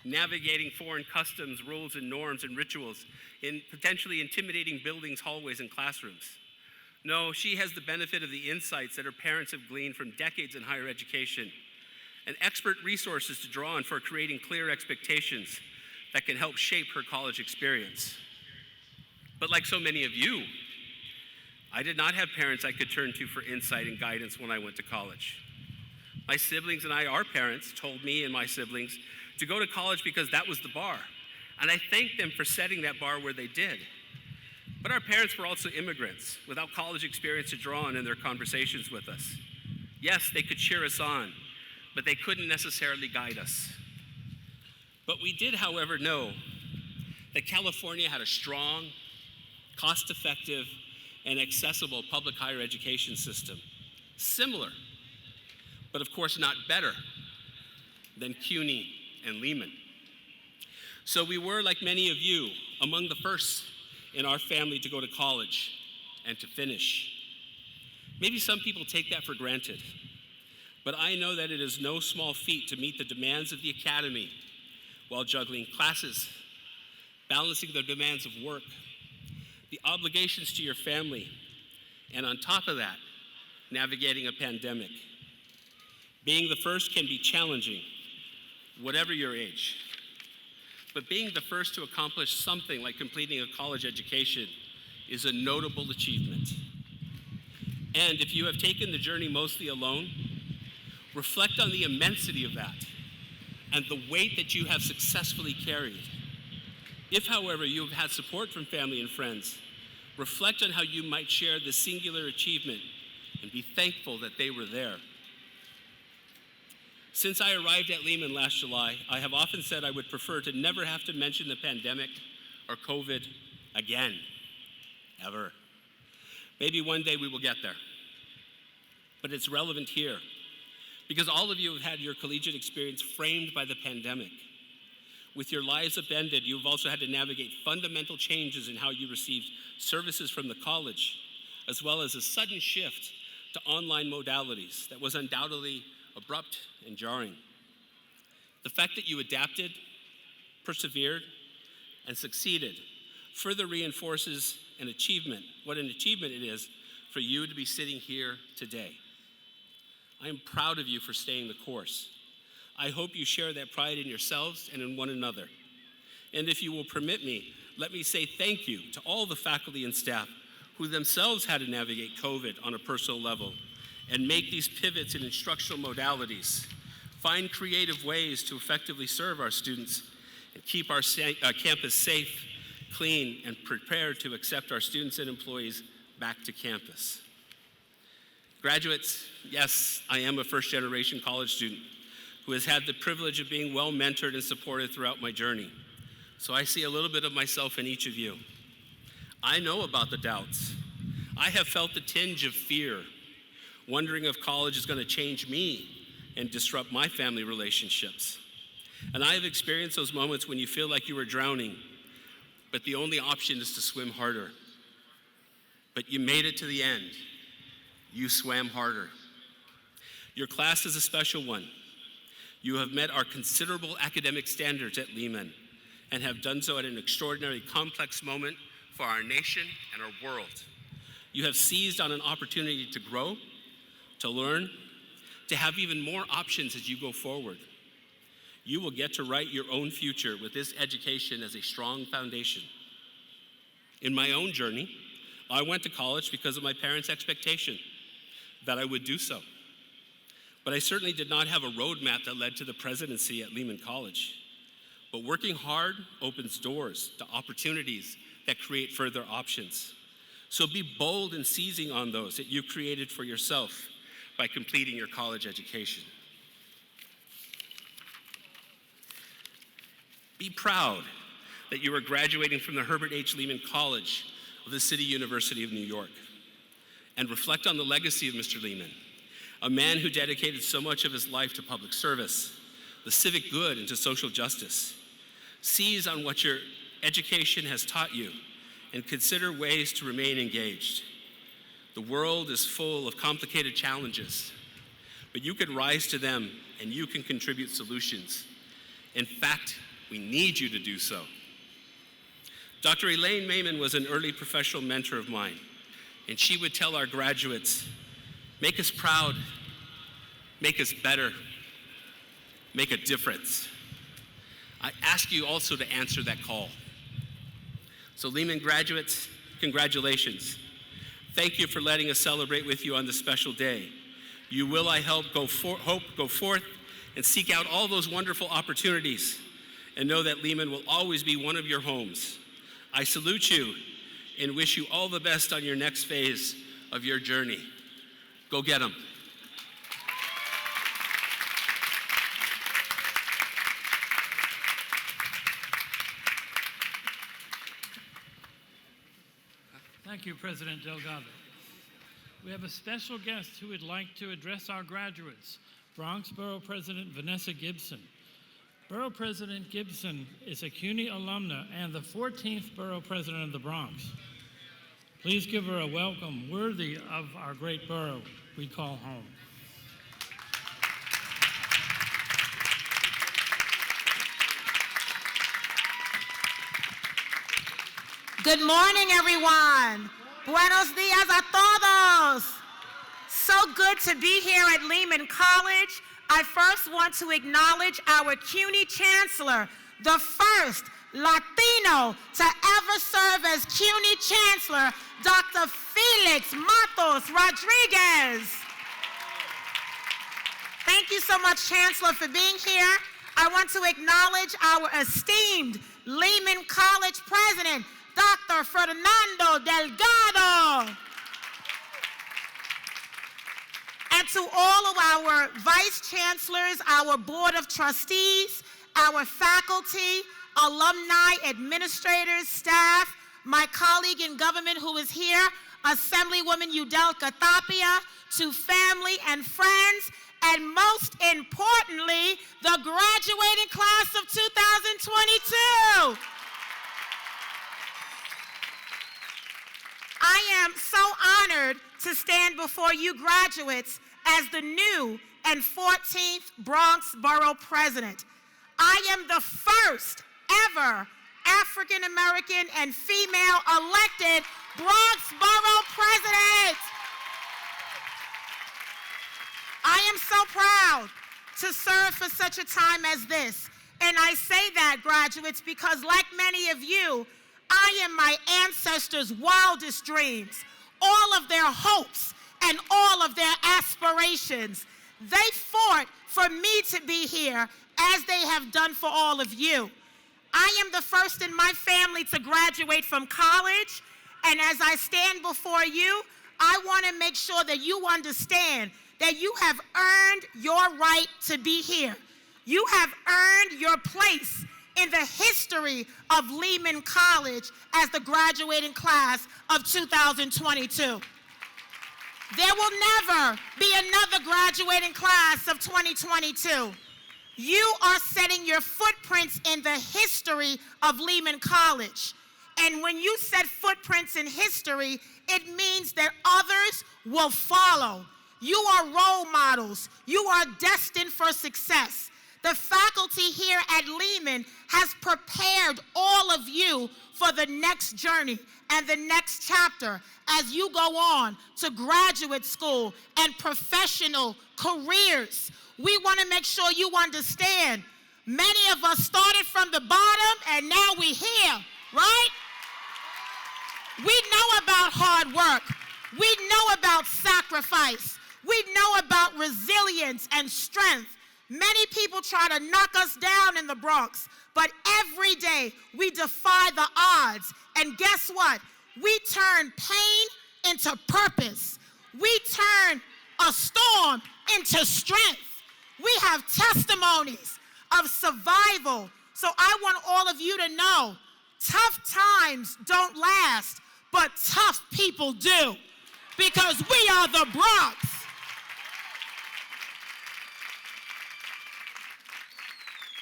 Navigating foreign customs, rules, and norms and rituals in potentially intimidating buildings, hallways, and classrooms. No, she has the benefit of the insights that her parents have gleaned from decades in higher education and expert resources to draw on for creating clear expectations that can help shape her college experience. But like so many of you, I did not have parents I could turn to for insight and guidance when I went to college. My siblings and I, our parents, told me and my siblings to go to college because that was the bar. And I thank them for setting that bar where they did. But our parents were also immigrants without college experience to draw on in their conversations with us. Yes, they could cheer us on, but they couldn't necessarily guide us. But we did, however, know that California had a strong, cost-effective, and accessible public higher education system. Similar, but of course not better than CUNY and Lehman. So we were, like many of you, among the first in our family to go to college and to finish. Maybe some people take that for granted, but I know that it is no small feat to meet the demands of the academy while juggling classes, balancing the demands of work, the obligations to your family, and on top of that, navigating a pandemic. Being the first can be challenging, whatever your age. But being the first to accomplish something like completing a college education is a notable achievement. And if you have taken the journey mostly alone, reflect on the immensity of that and the weight that you have successfully carried. If, however, you have had support from family and friends, reflect on how you might share this singular achievement and be thankful that they were there. Since I arrived at Lehman last July, I have often said I would prefer to never have to mention the pandemic or COVID again, ever. Maybe one day we will get there. But it's relevant here because all of you have had your collegiate experience framed by the pandemic. With your lives upended, you've also had to navigate fundamental changes in how you received services from the college, as well as a sudden shift to online modalities that was undoubtedly abrupt and jarring. The fact that you adapted, persevered, and succeeded further reinforces what an achievement it is for you to be sitting here today. I am proud of you for staying the course. I hope you share that pride in yourselves and in one another. And if you will permit me, let me say thank you to all the faculty and staff who themselves had to navigate COVID on a personal level and make these pivots in instructional modalities, find creative ways to effectively serve our students, and keep our campus safe, clean, and prepared to accept our students and employees back to campus. Graduates, yes, I am a first-generation college student who has had the privilege of being well mentored and supported throughout my journey. So I see a little bit of myself in each of you. I know about the doubts. I have felt the tinge of fear, wondering if college is going to change me and disrupt my family relationships. And I have experienced those moments when you feel like you are drowning, but the only option is to swim harder. But you made it to the end. You swam harder. Your class is a special one. You have met our considerable academic standards at Lehman and have done so at an extraordinarily complex moment for our nation and our world. You have seized on an opportunity to grow, to learn, to have even more options as you go forward. You will get to write your own future with this education as a strong foundation. In my own journey, I went to college because of my parents' expectation that I would do so. But I certainly did not have a roadmap that led to the presidency at Lehman College. But working hard opens doors to opportunities that create further options. So be bold in seizing on those that you created for yourself by completing your college education. Be proud that you are graduating from the Herbert H. Lehman College of the City University of New York. And reflect on the legacy of Mr. Lehman, a man who dedicated so much of his life to public service, the civic good, and to social justice. Seize on what your education has taught you and consider ways to remain engaged. The world is full of complicated challenges, but you can rise to them and you can contribute solutions. In fact, we need you to do so. Dr. Elaine Mayman was an early professional mentor of mine, and she would tell our graduates, make us proud, make us better, make a difference. I ask you also to answer that call. So Lehman graduates, congratulations. Thank you for letting us celebrate with you on this special day. You will, I hope, go forth and seek out all those wonderful opportunities and know that Lehman will always be one of your homes. I salute you and wish you all the best on your next phase of your journey. Go get them. Thank you, President Delgado. We have a special guest who would like to address our graduates, Bronx Borough President Vanessa Gibson. Borough President Gibson is a CUNY alumna and the 14th Borough President of the Bronx. Please give her a welcome worthy of our great borough we call home. Good morning, everyone. Buenos dias a todos. So good to be here at Lehman College. I first want to acknowledge our CUNY Chancellor, the first Latino to ever serve as CUNY Chancellor, Dr. Felix Matos Rodriguez. Thank you so much, Chancellor, for being here. I want to acknowledge our esteemed Lehman College President, Dr. Fernando Delgado. And to all of our vice chancellors, our board of trustees, our faculty, alumni, administrators, staff, my colleague in government who is here, Assemblywoman Udelka Tapia, to family and friends, and most importantly, the graduating class of 2022. I am so honored to stand before you graduates as the new and 14th Bronx Borough President. I am the first ever African American and female elected Bronx Borough President. I am so proud to serve for such a time as this. And I say that, graduates, because like many of you, I am my ancestors' wildest dreams, all of their hopes and all of their aspirations. They fought for me to be here as they have done for all of you. I am the first in my family to graduate from college, and as I stand before you, I want to make sure that you understand that you have earned your right to be here. You have earned your place in the history of Lehman College as the graduating class of 2022. There will never be another graduating class of 2022. You are setting your footprints in the history of Lehman College. And when you set footprints in history, it means that others will follow. You are role models. You are destined for success. The faculty here at Lehman has prepared all of you for the next journey and the next chapter as you go on to graduate school and professional careers. We want to make sure you understand, many of us started from the bottom and now we're here, right? We know about hard work. We know about sacrifice. We know about resilience and strength. Many people try to knock us down in the Bronx, but every day we defy the odds. And guess what? We turn pain into purpose. We turn a storm into strength. We have testimonies of survival. So I want all of you to know, tough times don't last, but tough people do, because we are the Bronx.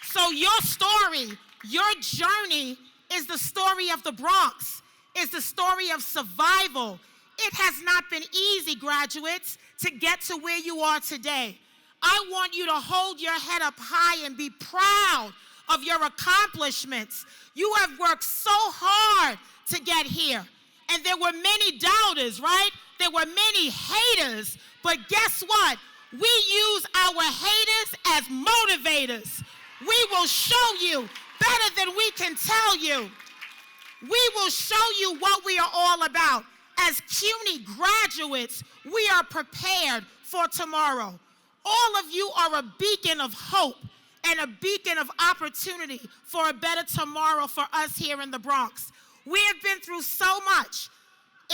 So your story, your journey is the story of the Bronx, is the story of survival. It has not been easy, graduates, to get to where you are today. I want you to hold your head up high and be proud of your accomplishments. You have worked so hard to get here. And there were many doubters, right? There were many haters. But guess what? We use our haters as motivators. We will show you better than we can tell you. We will show you what we are all about. As CUNY graduates, we are prepared for tomorrow. All of you are a beacon of hope and a beacon of opportunity for a better tomorrow for us here in the Bronx. We have been through so much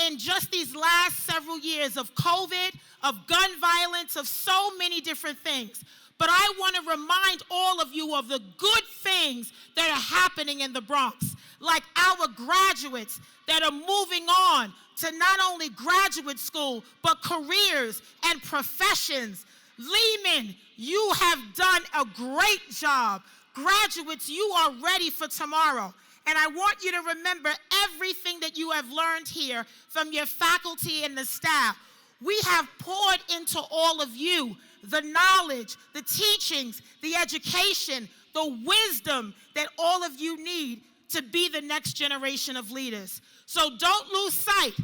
in just these last several years of COVID, of gun violence, of so many different things. But I want to remind all of you of the good things that are happening in the Bronx, like our graduates that are moving on to not only graduate school, but careers and professions. Lehman, you have done a great job. Graduates, you are ready for tomorrow. And I want you to remember everything that you have learned here from your faculty and the staff. We have poured into all of you the knowledge, the teachings, the education, the wisdom that all of you need to be the next generation of leaders. So don't lose sight.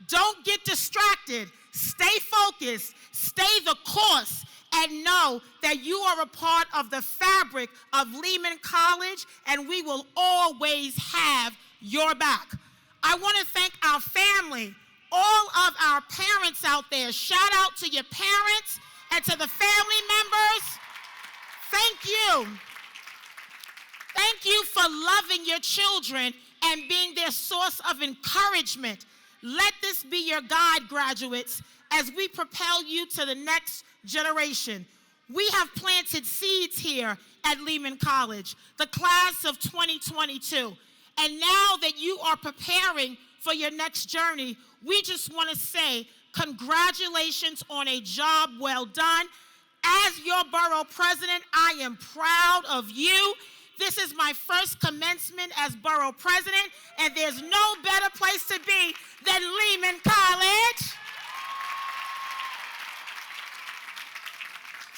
Don't get distracted. Stay focused. Stay the course. And know that you are a part of the fabric of Lehman College, and we will always have your back. I want to thank our family, all of our parents out there. Shout out to your parents and to the family members. Thank you. Thank you for loving your children and being their source of encouragement. Let this be your guide, graduates, as we propel you to the next generation. We have planted seeds here at Lehman College, the class of 2022. And now that you are preparing for your next journey, we just want to say congratulations on a job well done. As your borough president, I am proud of you. This is my first commencement as borough president, and there's no better place to be than Lehman College.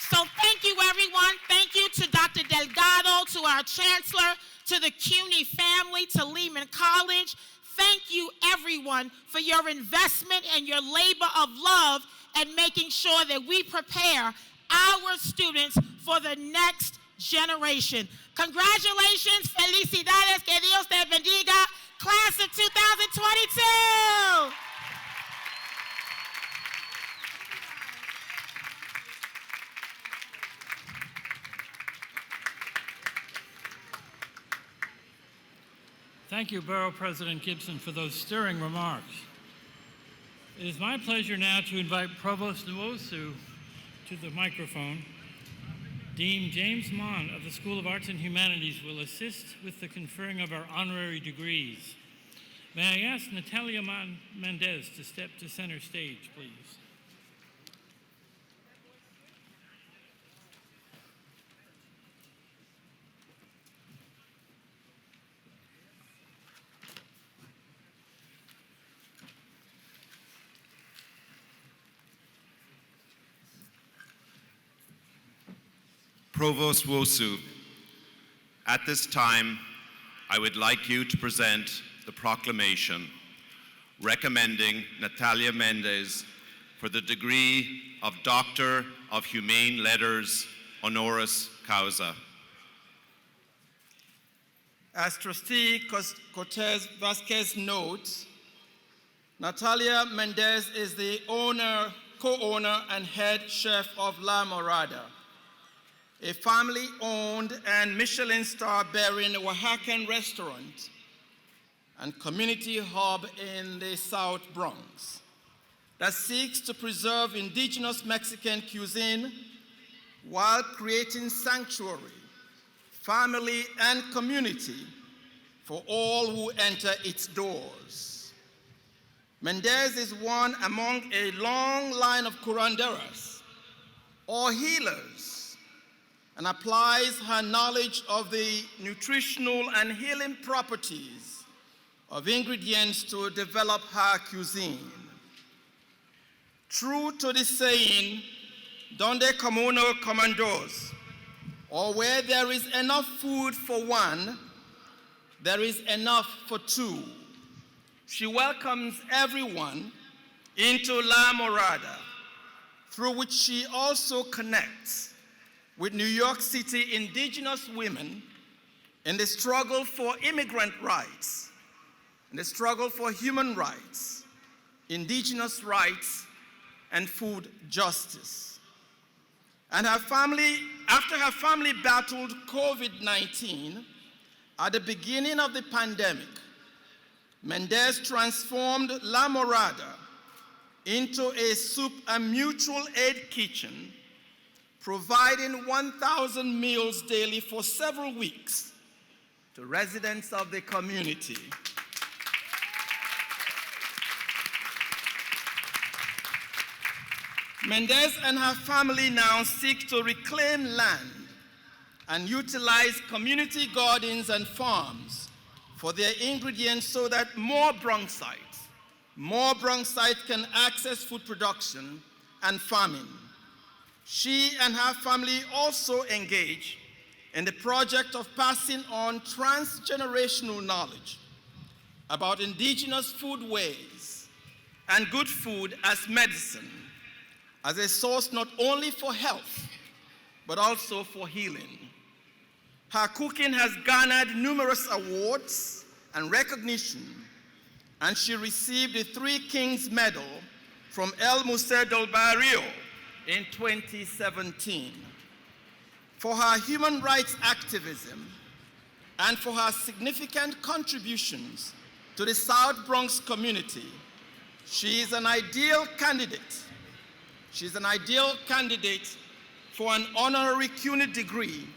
So thank you, everyone. Thank you to Dr. Delgado, to our chancellor, to the CUNY family, to Lehman College. Thank you, everyone, for your investment and your labor of love and making sure that we prepare our students for the next generation. Congratulations, felicidades, que Dios te bendiga, class of 2022. Thank you, Borough President Gibson, for those stirring remarks. It is my pleasure now to invite Provost Nwosu to the microphone. Dean James Mon of the School of Arts and Humanities will assist with the conferring of our honorary degrees. May I ask Natalia Mendez to step to center stage, please? Provost Nwosu, at this time, I would like you to present the proclamation recommending Natalia Mendez for the degree of Doctor of Humane Letters, honoris causa. As Trustee Cortez Vasquez notes, Natalia Mendez is the co-owner and head chef of La Morada, a family-owned and Michelin star-bearing Oaxacan restaurant and community hub in the South Bronx that seeks to preserve indigenous Mexican cuisine while creating sanctuary, family, and community for all who enter its doors. Mendez is one among a long line of curanderas, or healers, and applies her knowledge of the nutritional and healing properties of ingredients to develop her cuisine. True to the saying, donde como uno comen dos, or where there is enough food for one, there is enough for two. She welcomes everyone into La Morada, through which she also connects with New York City indigenous women in the struggle for immigrant rights, in the struggle for human rights, indigenous rights, and food justice. And her family, after her family battled COVID-19, at the beginning of the pandemic, Mendez transformed La Morada into a soup and mutual aid kitchen, providing 1,000 meals daily for several weeks to residents of the community. Mendez and her family now seek to reclaim land and utilize community gardens and farms for their ingredients so that more Bronxites can access food production and farming. She and her family also engage in the project of passing on transgenerational knowledge about indigenous foodways and good food as medicine, as a source not only for health, but also for healing. Her cooking has garnered numerous awards and recognition, and she received the Three Kings Medal from El Museo del Barrio in 2017. For her human rights activism and for her significant contributions to the South Bronx community, she is an ideal candidate. She's an ideal candidate for an honorary CUNY degree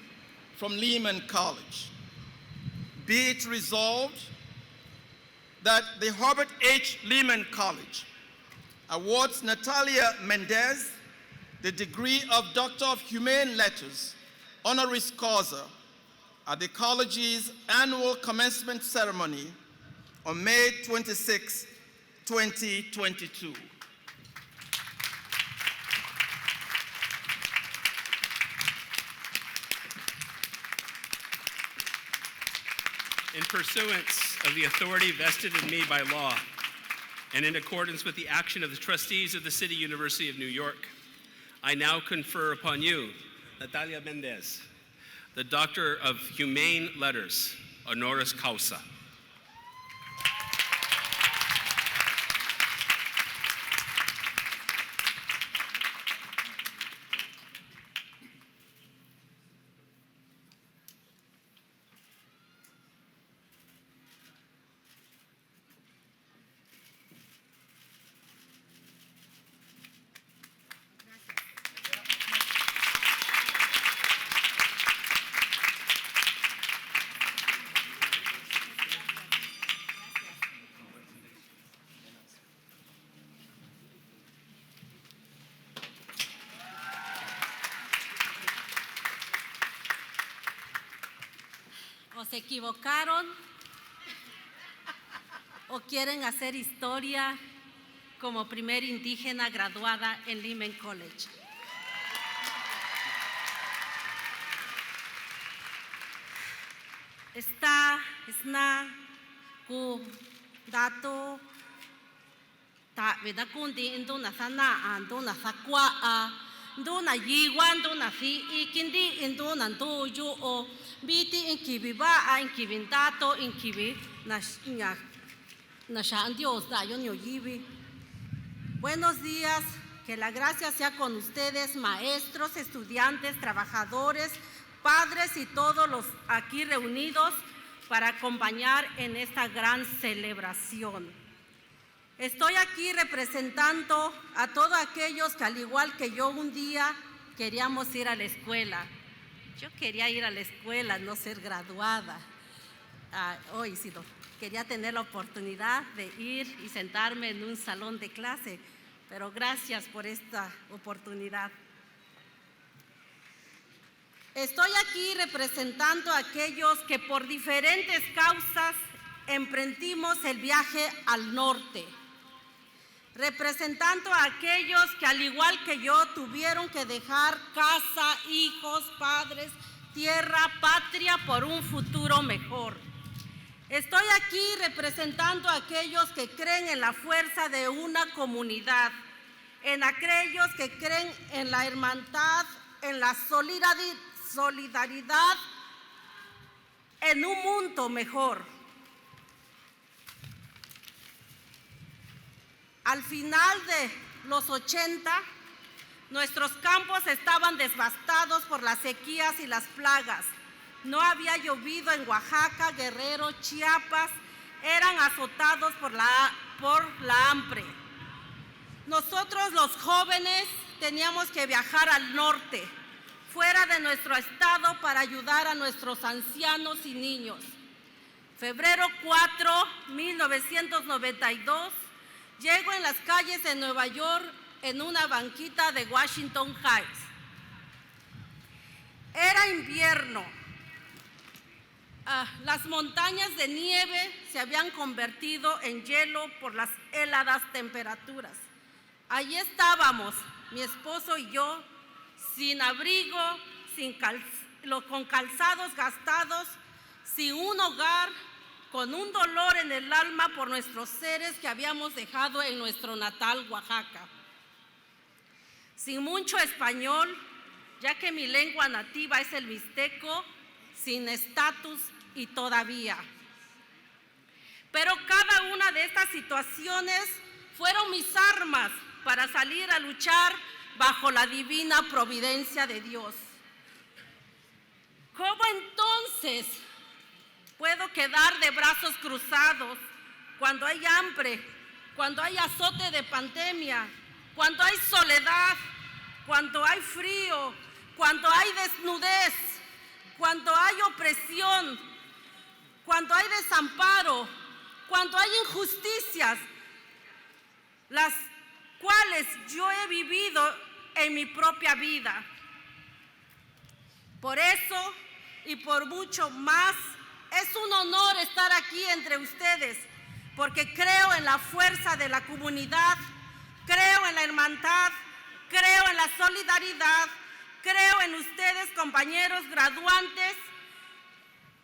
from Lehman College. Be it resolved that the Herbert H. Lehman College awards Natalia Mendez the degree of Doctor of Humane Letters, honoris causa, at the college's annual commencement ceremony on May 26, 2022. In pursuance of the authority vested in me by law, and in accordance with the action of the trustees of the City University of New York, I now confer upon you, Natalia Mendez, the Doctor of Humane Letters, honoris causa. ¿O se equivocaron? ¿O quieren hacer historia como primer indígena graduada en Lehman College? Esta sna ku dato ta veda kundi indo na sana ando na sakwa a ndo na yiwa ndo na fi ikindi indo na ndo yo o biti inkibi ba a inkibi dato inkibi na sha Dios da yo yibi. Buenos días, que la gracia sea con ustedes, maestros, estudiantes, trabajadores, padres y todos los aquí reunidos para acompañar en esta gran celebración. Estoy aquí representando a todos aquellos que al igual que yo un día queríamos ir a la escuela. Yo quería ir a la escuela, no ser graduada. Hoy sí, quería tener la oportunidad de ir y sentarme en un salón de clase, pero gracias por esta oportunidad. Estoy aquí representando a aquellos que por diferentes causas emprendimos el viaje al norte, representando a aquellos que al igual que yo tuvieron que dejar casa, hijos, padres, tierra, patria por un futuro mejor. Estoy aquí representando a aquellos que creen en la fuerza de una comunidad, en aquellos que creen en la hermandad, en la solidaridad, en un mundo mejor. Al final de los 80, nuestros campos estaban devastados por las sequías y las plagas. No había llovido en Oaxaca, Guerrero, Chiapas, eran azotados por la hambre. Nosotros los jóvenes teníamos que viajar al norte, fuera de nuestro estado, para ayudar a nuestros ancianos y niños. Febrero 4, 1992, llego en las calles de Nueva York en una banquita de Washington Heights. Era invierno. Las montañas de nieve se habían convertido en hielo por las heladas temperaturas. Allí estábamos, mi esposo y yo, sin abrigo, con calzados gastados, sin un hogar, con un dolor en el alma por nuestros seres que habíamos dejado en nuestro natal Oaxaca. Sin mucho español, ya que mi lengua nativa es el mixteco, sin estatus y todavía. Pero cada una de estas situaciones fueron mis armas para salir a luchar bajo la divina providencia de Dios. ¿Cómo entonces puedo quedar de brazos cruzados cuando hay hambre, cuando hay azote de pandemia, cuando hay soledad, cuando hay frío, cuando hay desnudez, cuando hay opresión, cuando hay desamparo, cuando hay injusticias, las cuales yo he vivido en mi propia vida. Por eso y por mucho más, es un honor estar aquí entre ustedes, porque creo en la fuerza de la comunidad, creo en la hermandad, creo en la solidaridad, creo en ustedes, compañeros graduantes,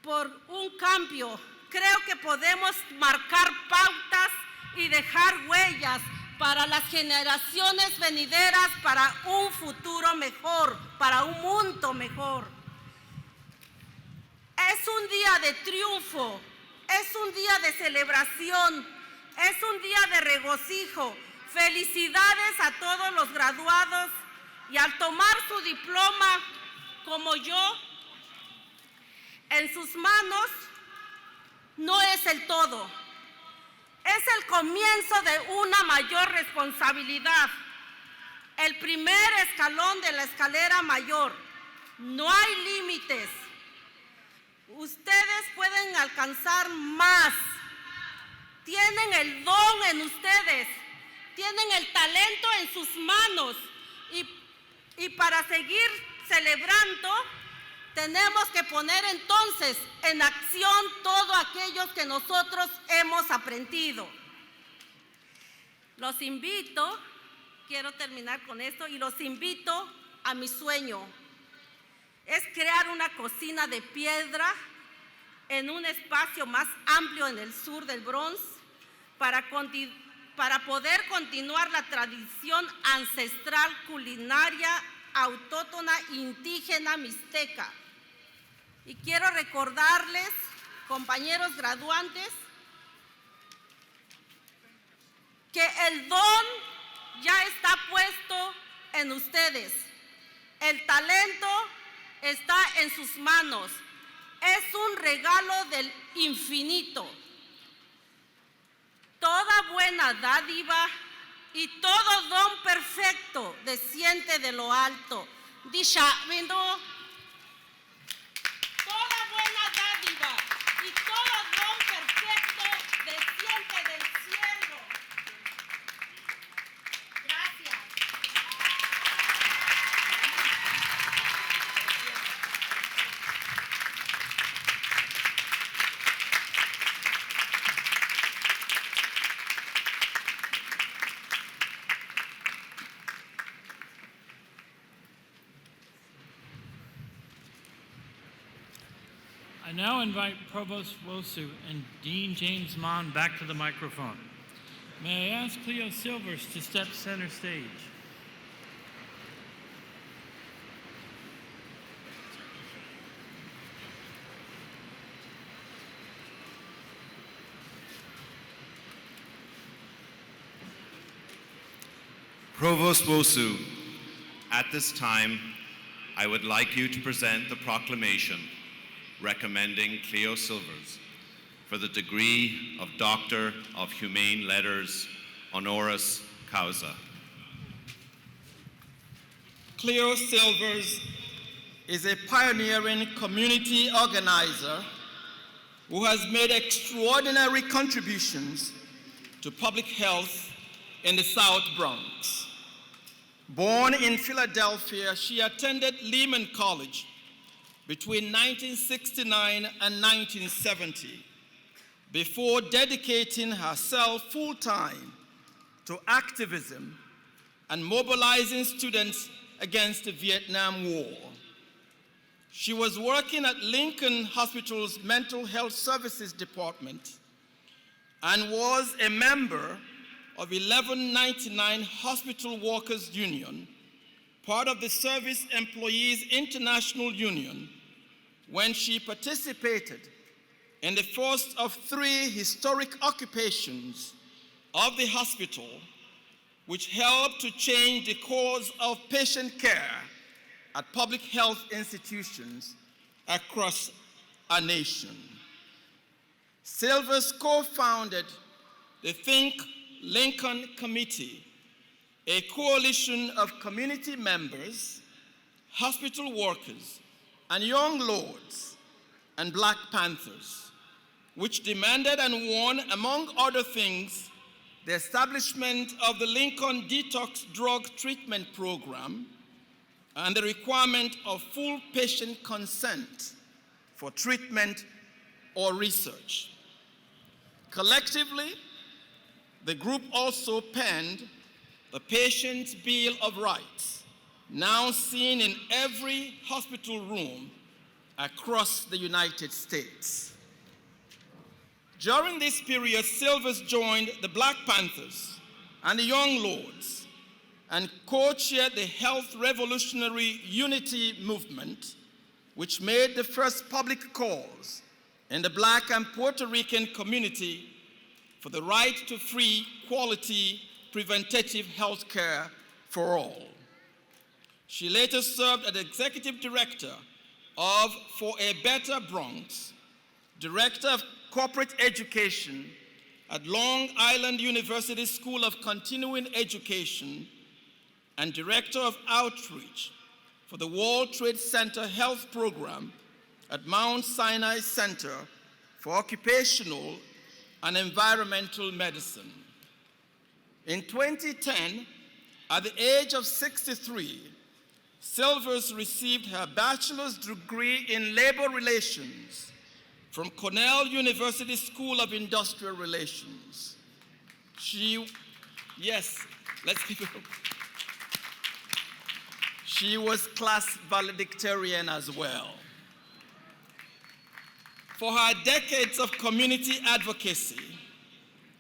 por un cambio. Creo que podemos marcar pautas y dejar huellas para las generaciones venideras, para un futuro mejor, para un mundo mejor. Es un día de triunfo, es un día de celebración, es un día de regocijo. Felicidades a todos los graduados y al tomar su diploma, como yo, en sus manos, no es el todo. Es el comienzo de una mayor responsabilidad, el primer escalón de la escalera mayor. No hay límites. Ustedes pueden alcanzar más. Tienen el don en ustedes, tienen el talento en sus manos y para seguir celebrando tenemos que poner entonces en acción todo aquello que nosotros hemos aprendido. Los invito, quiero terminar con esto, y los invito a mi sueño. Es crear una cocina de piedra en un espacio más amplio en el sur del Bronx para poder continuar la tradición ancestral culinaria autóctona indígena mixteca. Y quiero recordarles, compañeros graduantes, que el don ya está puesto en ustedes. El talento está en sus manos. Es un regalo del infinito. Toda buena dádiva y todo don perfecto desciende de lo alto. Disha, viendo. Toda buena dádiva y todo don perfecto desciende del cielo. Gracias. I now invite Provost Wosu and Dean James Mon back to the microphone. May I ask Cleo Silvers to step center stage? Provost Wosu, at this time, I would like you to present the proclamation recommending Cleo Silvers for the degree of Doctor of Humane Letters, honoris causa. Cleo Silvers is a pioneering community organizer who has made extraordinary contributions to public health in the South Bronx. Born in Philadelphia, she attended Lehman College between 1969 and 1970 before dedicating herself full-time to activism and mobilizing students against the Vietnam War. She was working at Lincoln Hospital's Mental Health Services Department and was a member of 1199 Hospital Workers Union, part of the Service Employees International Union, when she participated in the first of 3 historic occupations of the hospital, which helped to change the course of patient care at public health institutions across our nation. Silvers co-founded the Think Lincoln Committee, a coalition of community members, hospital workers, and young lords and Black Panthers which demanded and won, among other things, the establishment of the Lincoln Detox Drug Treatment Program and the requirement of full patient consent for treatment or research. Collectively, the group also penned the Patient's Bill of Rights, now seen in every hospital room across the United States. During this period, Silvers joined the Black Panthers and the Young Lords and co-chaired the Health Revolutionary Unity Movement, which made the first public calls in the Black and Puerto Rican community for the right to free, quality, preventative health care for all. She later served as executive director of For a Better Bronx, director of corporate education at Long Island University School of Continuing Education, and director of outreach for the World Trade Center Health Program at Mount Sinai Center for Occupational and Environmental Medicine. In 2010, at the age of 63, Silvers received her bachelor's degree in labor relations from Cornell University School of Industrial Relations. She was class valedictorian as well. For her decades of community advocacy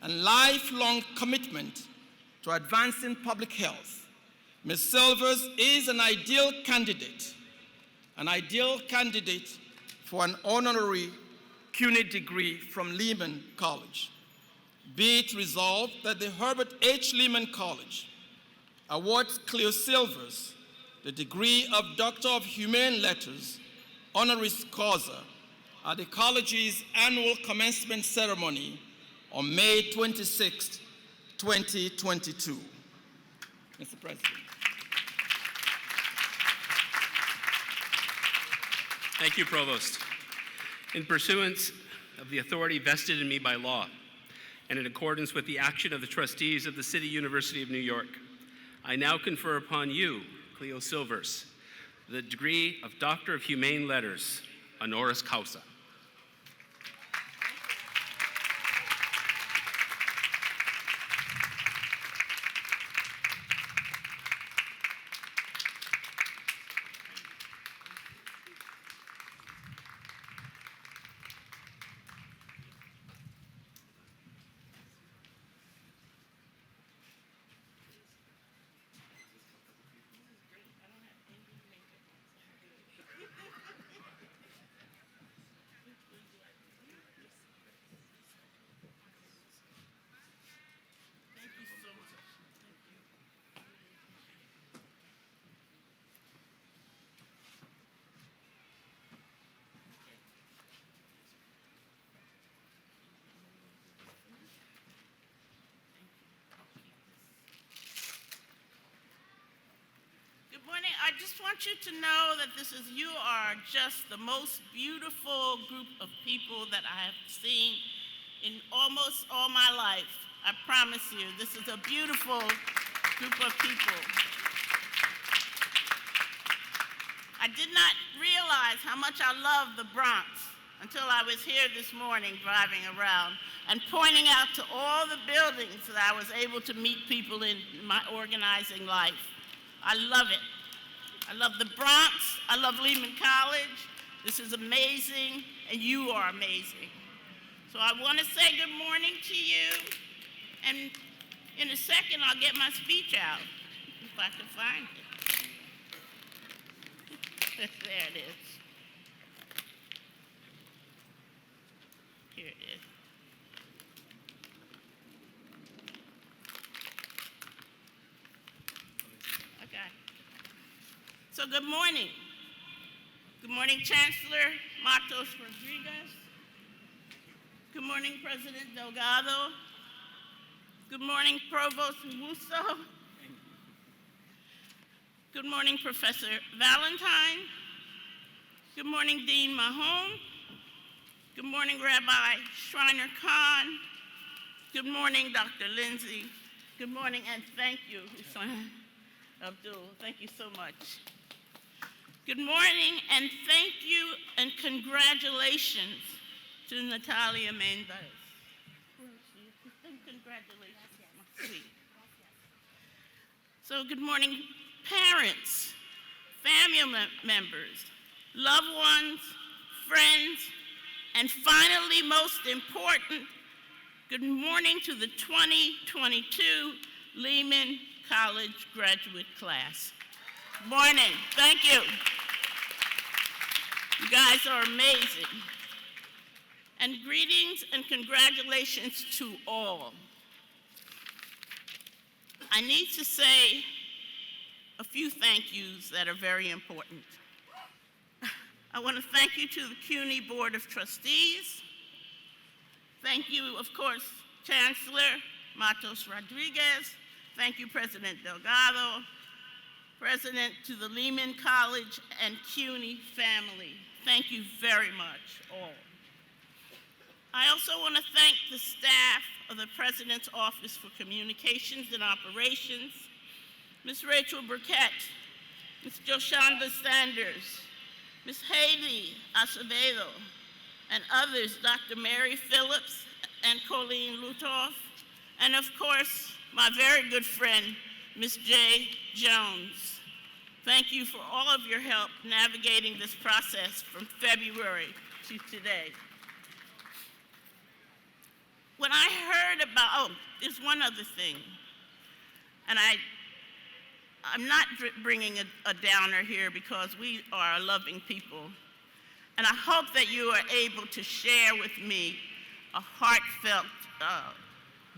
and lifelong commitment to advancing public health, Ms. Silvers is an ideal candidate for an honorary CUNY degree from Lehman College. Be it resolved that the Herbert H. Lehman College awards Cleo Silvers the degree of Doctor of Humane Letters, honoris causa, at the college's annual commencement ceremony on May 26, 2022. Mr. President. Thank you, Provost. In pursuance of the authority vested in me by law, and in accordance with the action of the trustees of the City University of New York, I now confer upon you, Cleo Silvers, the degree of Doctor of Humane Letters, honoris causa. Good morning. I just want you to know that you are just the most beautiful group of people that I have seen in almost all my life. I promise you, this is a beautiful group of people. I did not realize how much I love the Bronx until I was here this morning driving around and pointing out to all the buildings that I was able to meet people in my organizing life. I love it. I love the Bronx. I love Lehman College. This is amazing, and you are amazing. So I want to say good morning to you, and in a second I'll get my speech out, if I can find it. There it is. Here it is. So good morning. Good morning, Chancellor Matos Rodriguez. Good morning, President Delgado. Good morning, Provost Musso. Good morning, Professor Valentine. Good morning, Dean Mahone. Good morning, Rabbi Shriner Khan. Good morning, Dr. Lindsay. Good morning, and thank you, Hussein Abdul. Thank you so much. Good morning, and thank you, and congratulations to Natalia Mendez. Congratulations, my sweet. So good morning, parents, family members, loved ones, friends, and finally, most important, good morning to the 2022 Lehman College graduate class. Morning, thank you. You guys are amazing. And greetings and congratulations to all. I need to say a few thank yous that are very important. I want to thank you to the CUNY Board of Trustees. Thank you, of course, Chancellor Matos Rodriguez. Thank you, President Delgado. President to the Lehman College and CUNY family. Thank you very much, all. I also want to thank the staff of the President's Office for Communications and Operations, Ms. Rachel Burkett, Ms. Joshanda Sanders, Ms. Haley Acevedo, and others, Dr. Mary Phillips and Colleen Lutoff, and of course, my very good friend, Ms. Jay Jones. Thank you for all of your help navigating this process from February to today. When I heard about, there's one other thing, and I'm not bringing a downer here because we are loving people, and I hope that you are able to share with me a heartfelt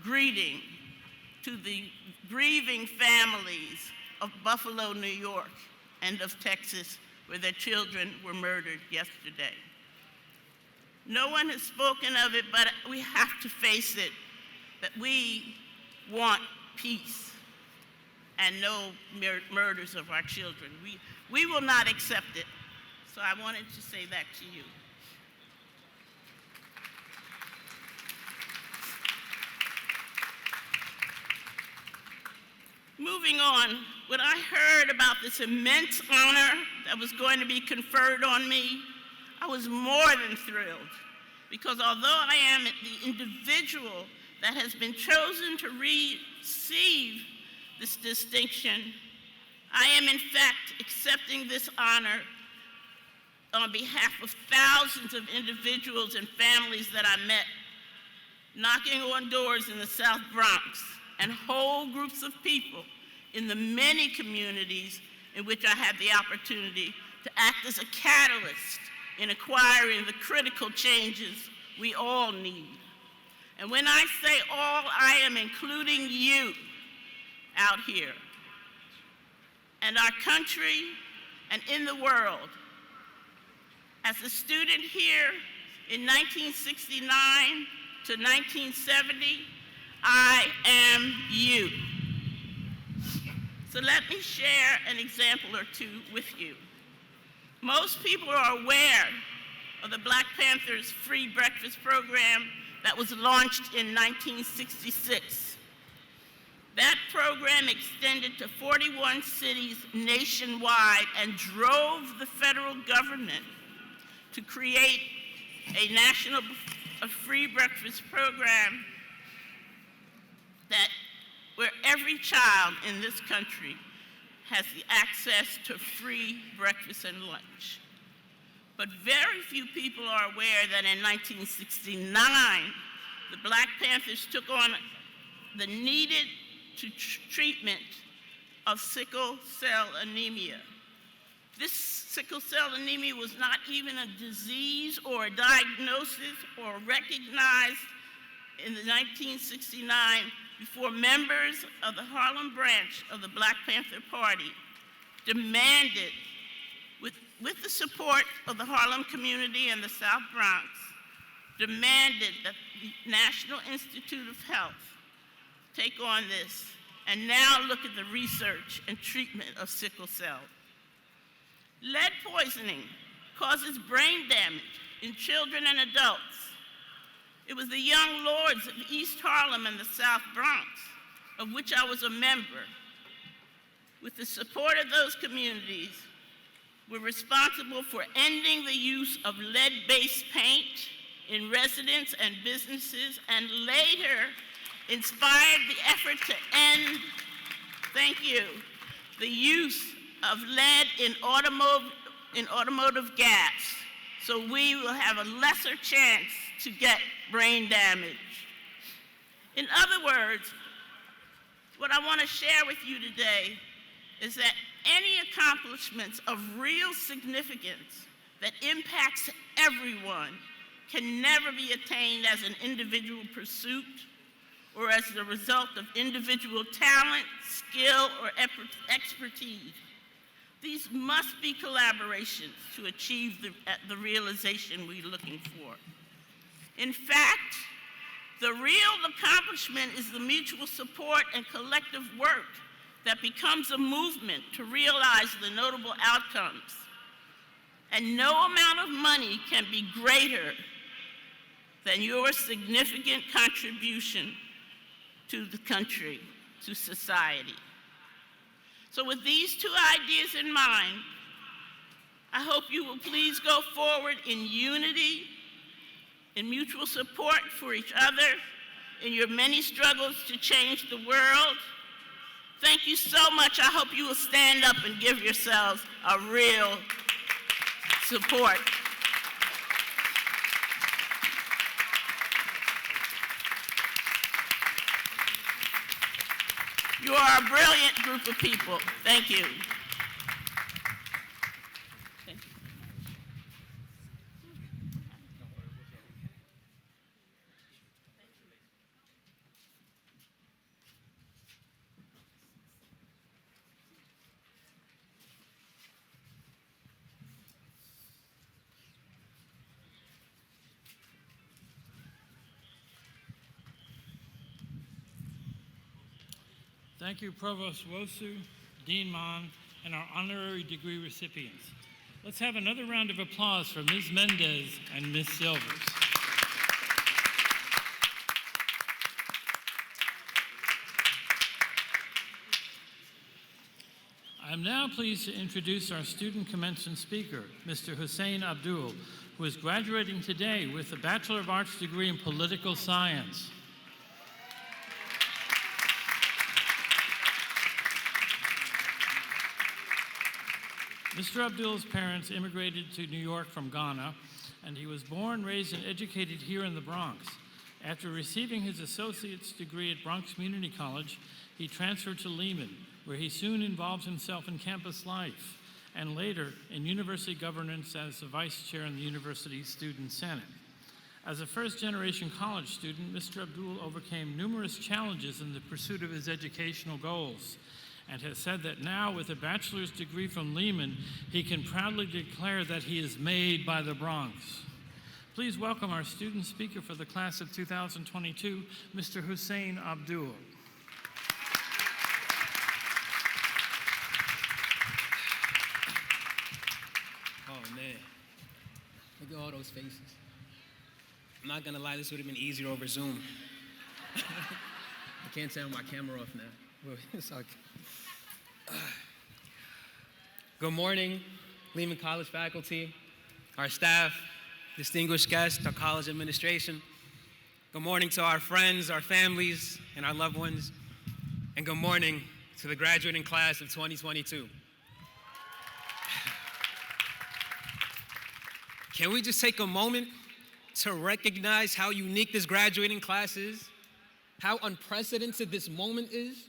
greeting to the grieving families of Buffalo, New York, and of Texas, where their children were murdered yesterday. No one has spoken of it, but we have to face it, that we want peace and no murders of our children. We will not accept it. So I wanted to say that to you. Moving on, when I heard about this immense honor that was going to be conferred on me, I was more than thrilled, because although I am the individual that has been chosen to receive this distinction, I am in fact accepting this honor on behalf of thousands of individuals and families that I met, knocking on doors in the South Bronx, and whole groups of people in the many communities in which I had the opportunity to act as a catalyst in acquiring the critical changes we all need. And when I say all, I am including you out here, and our country, and in the world. As a student here in 1969 to 1970, I am you. So let me share an example or two with you. Most people are aware of the Black Panthers free breakfast program that was launched in 1966. That program extended to 41 cities nationwide and drove the federal government to create a national free breakfast program where every child in this country has the access to free breakfast and lunch. But very few people are aware that in 1969, the Black Panthers took on the needed treatment of sickle cell anemia. This sickle cell anemia was not even a disease or a diagnosis or recognized in the 1969 before members of the Harlem branch of the Black Panther Party demanded, with the support of the Harlem community and the South Bronx, demanded that the National Institute of Health take on this and now look at the research and treatment of sickle cell. Lead poisoning causes brain damage in children and adults. It was the Young Lords of East Harlem and the South Bronx, of which I was a member. With the support of those communities, we're responsible for ending the use of lead-based paint in residences and businesses, and later inspired the effort to end, thank you, the use of lead in automotive gas, so we will have a lesser chance to get brain damage. In other words, what I want to share with you today is that any accomplishments of real significance that impacts everyone can never be attained as an individual pursuit or as the result of individual talent, skill, or expertise. These must be collaborations to achieve the realization we're looking for. In fact, the real accomplishment is the mutual support and collective work that becomes a movement to realize the notable outcomes. And no amount of money can be greater than your significant contribution to the country, to society. So with these two ideas in mind, I hope you will please go forward in unity, in mutual support for each other, in your many struggles to change the world. Thank you so much. I hope you will stand up and give yourselves a real support. You are a brilliant group of people. Thank you. Thank you, Provost Wosu, Dean Mon, and our honorary degree recipients. Let's have another round of applause for Ms. Mendez and Ms. Silvers. I am now pleased to introduce our student commencement speaker, Mr. Hussein Abdul, who is graduating today with a Bachelor of Arts degree in Political Science. Mr. Abdul's parents immigrated to New York from Ghana, and he was born, raised, and educated here in the Bronx. After receiving his associate's degree at Bronx Community College, he transferred to Lehman, where he soon involved himself in campus life, and later in university governance as the vice chair in the university's student senate. As a first-generation college student, Mr. Abdul overcame numerous challenges in the pursuit of his educational goals, and has said that now, with a bachelor's degree from Lehman, he can proudly declare that he is made by the Bronx. Please welcome our student speaker for the class of 2022, Mr. Hussein Abdul. Oh man, look at all those faces. I'm not gonna lie, this would have been easier over Zoom. I can't turn my camera off now. It's okay. Good morning, Lehman College faculty, our staff, distinguished guests, our college administration. Good morning to our friends, our families, and our loved ones. And good morning to the graduating class of 2022. Can we just take a moment to recognize how unique this graduating class is? How unprecedented this moment is?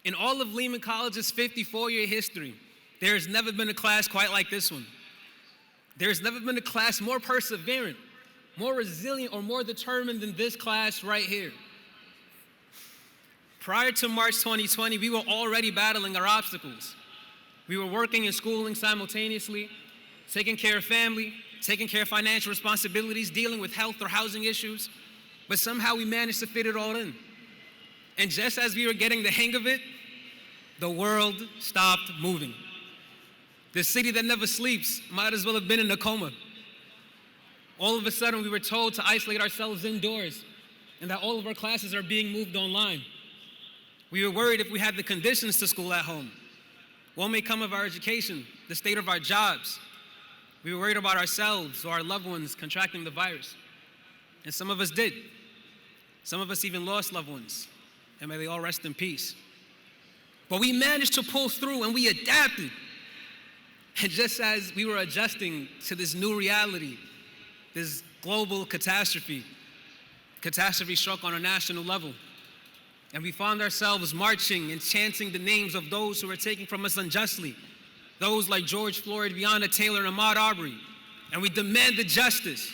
In all of Lehman College's 54-year history, there has never been a class quite like this one. There has never been a class more perseverant, more resilient, or more determined than this class right here. Prior to March 2020, we were already battling our obstacles. We were working and schooling simultaneously, taking care of family, taking care of financial responsibilities, dealing with health or housing issues, but somehow we managed to fit it all in. And just as we were getting the hang of it, the world stopped moving. The city that never sleeps might as well have been in a coma. All of a sudden, we were told to isolate ourselves indoors and that all of our classes are being moved online. We were worried if we had the conditions to school at home. What may come of our education, the state of our jobs. We were worried about ourselves or our loved ones contracting the virus. And some of us did. Some of us even lost loved ones. And may they all rest in peace. But we managed to pull through and we adapted. And just as we were adjusting to this new reality, this global catastrophe struck on a national level. And we found ourselves marching and chanting the names of those who were taken from us unjustly. Those like George Floyd, Breonna Taylor, and Ahmaud Arbery. And we demanded justice.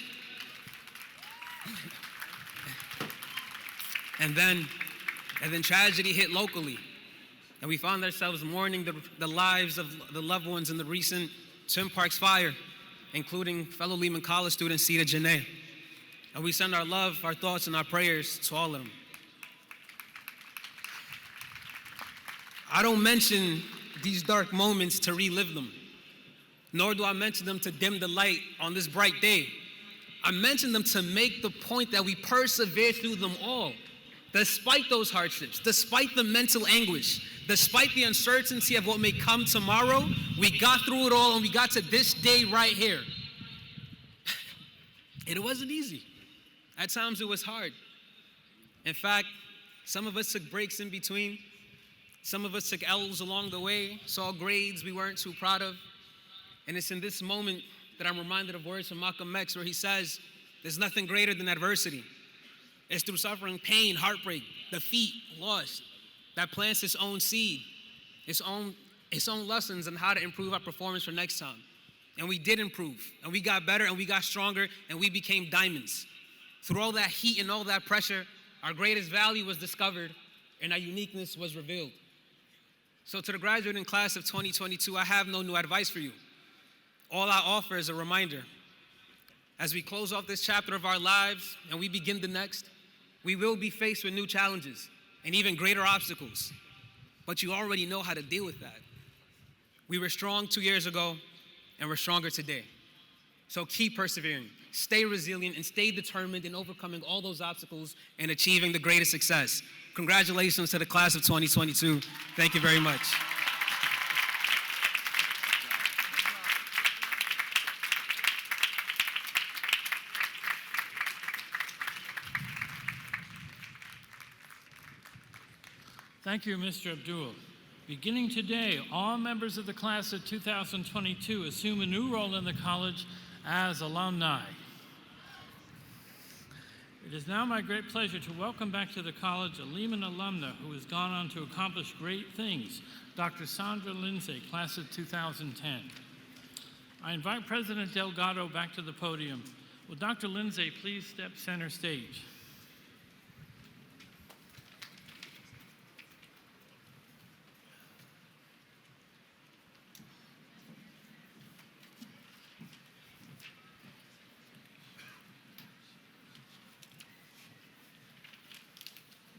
And then tragedy hit locally. And we found ourselves mourning the lives of the loved ones in the recent Twin Parks fire, including fellow Lehman College student Sita Janae. And we send our love, our thoughts, and our prayers to all of them. I don't mention these dark moments to relive them, nor do I mention them to dim the light on this bright day. I mention them to make the point that we persevere through them all, despite those hardships, despite the mental anguish, despite the uncertainty of what may come tomorrow. We got through it all and we got to this day right here. It wasn't easy. At times it was hard. In fact, some of us took breaks in between. Some of us took L's along the way, saw grades we weren't too proud of. And it's in this moment that I'm reminded of words from Malcolm X where he says, there's nothing greater than adversity. It's through suffering, pain, heartbreak, defeat, loss, that plants its own seed, its own lessons on how to improve our performance for next time. And we did improve, and we got better, and we got stronger, and we became diamonds. Through all that heat and all that pressure, our greatest value was discovered, and our uniqueness was revealed. So to the graduating class of 2022, I have no new advice for you. All I offer is a reminder. As we close off this chapter of our lives and we begin the next, we will be faced with new challenges and even greater obstacles. But you already know how to deal with that. We were strong 2 years ago, and we're stronger today. So keep persevering, stay resilient, and stay determined in overcoming all those obstacles and achieving the greatest success. Congratulations to the class of 2022. Thank you very much. Thank you, Mr. Abdul. Beginning today, all members of the class of 2022 assume a new role in the college as alumni. It is now my great pleasure to welcome back to the college a Lehman alumna who has gone on to accomplish great things, Dr. Sandra Lindsay, class of 2010. I invite President Delgado back to the podium. Will Dr. Lindsay please step center stage?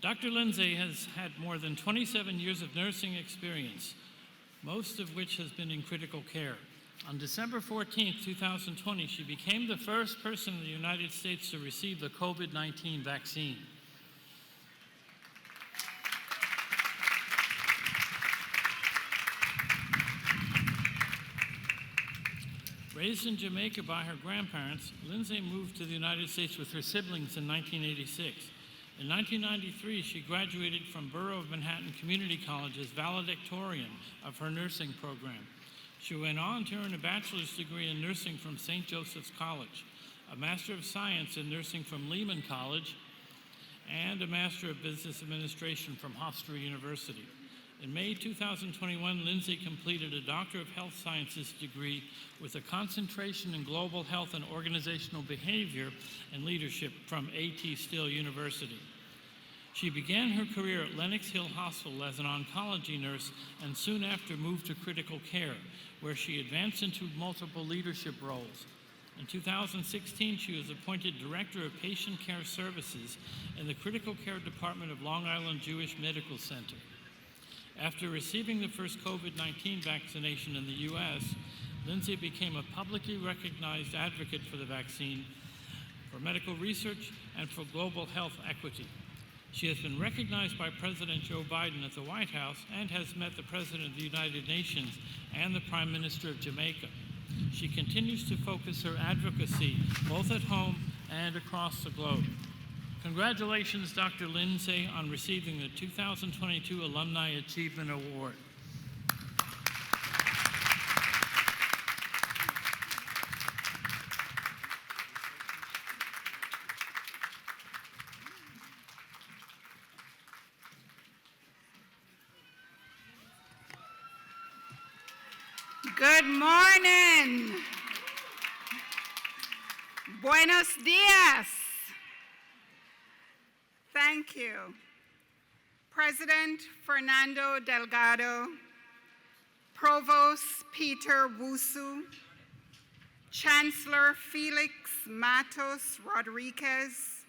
Dr. Lindsay has had more than 27 years of nursing experience, most of which has been in critical care. On December 14, 2020, she became the first person in the United States to receive the COVID-19 vaccine. Raised in Jamaica by her grandparents, Lindsay moved to the United States with her siblings in 1986. In 1993, she graduated from Borough of Manhattan Community College as valedictorian of her nursing program. She went on to earn a bachelor's degree in nursing from St. Joseph's College, a Master of Science in Nursing from Lehman College, and a Master of Business Administration from Hofstra University. In May 2021, Lindsay completed a Doctor of Health Sciences degree with a concentration in global health and organizational behavior and leadership from A.T. Still University. She began her career at Lenox Hill Hospital as an oncology nurse and soon after moved to critical care, where she advanced into multiple leadership roles. In 2016, she was appointed Director of Patient Care Services in the Critical Care Department of Long Island Jewish Medical Center. After receiving the first COVID-19 vaccination in the U.S., Lindsay became a publicly recognized advocate for the vaccine for medical research, and for global health equity. She has been recognized by President Joe Biden at the White House and has met the President of the United Nations and the Prime Minister of Jamaica. She continues to focus her advocacy both at home and across the globe. Congratulations, Dr. Lindsay, on receiving the 2022 Alumni Achievement Award. Good morning. Buenos dias. Thank you. President Fernando Delgado, Provost Peter Wusu, Chancellor Felix Matos Rodriguez,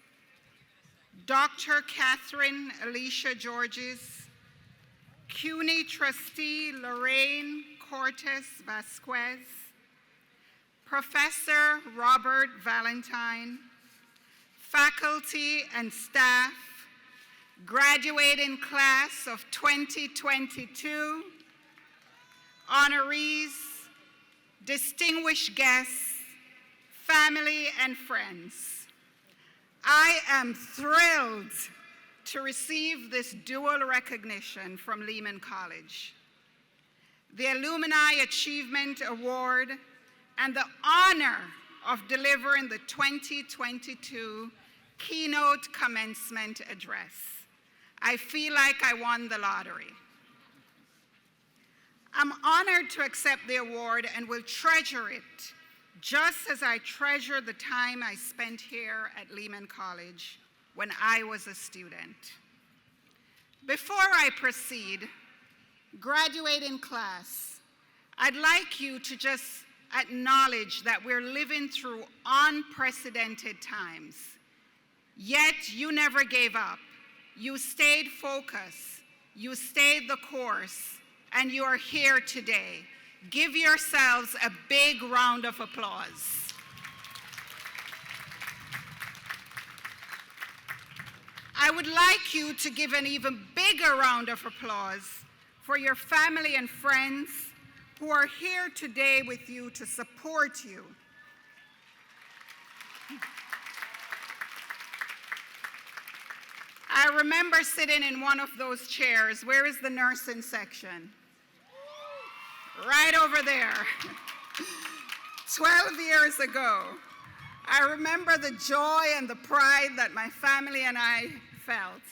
Dr. Catherine Alicia Georges, CUNY Trustee Lorraine Cortes Vasquez, Professor Robert Valentine, faculty and staff, graduating class of 2022, honorees, distinguished guests, family and friends. I am thrilled to receive this dual recognition from Lehman College. The Alumni Achievement Award and the honor of delivering the 2022 Keynote Commencement Address. I feel like I won the lottery. I'm honored to accept the award and will treasure it just as I treasure the time I spent here at Lehman College when I was a student. Before I proceed, graduating class, I'd like you to just acknowledge that we're living through unprecedented times. Yet you never gave up. You stayed focused. You stayed the course, and you are here today. Give yourselves a big round of applause. I would like you to give an even bigger round of applause for your family and friends who are here today with you to support you. I remember sitting in one of those chairs. Where is the nursing section? Right over there. 12 years ago, I remember the joy and the pride that my family and I felt.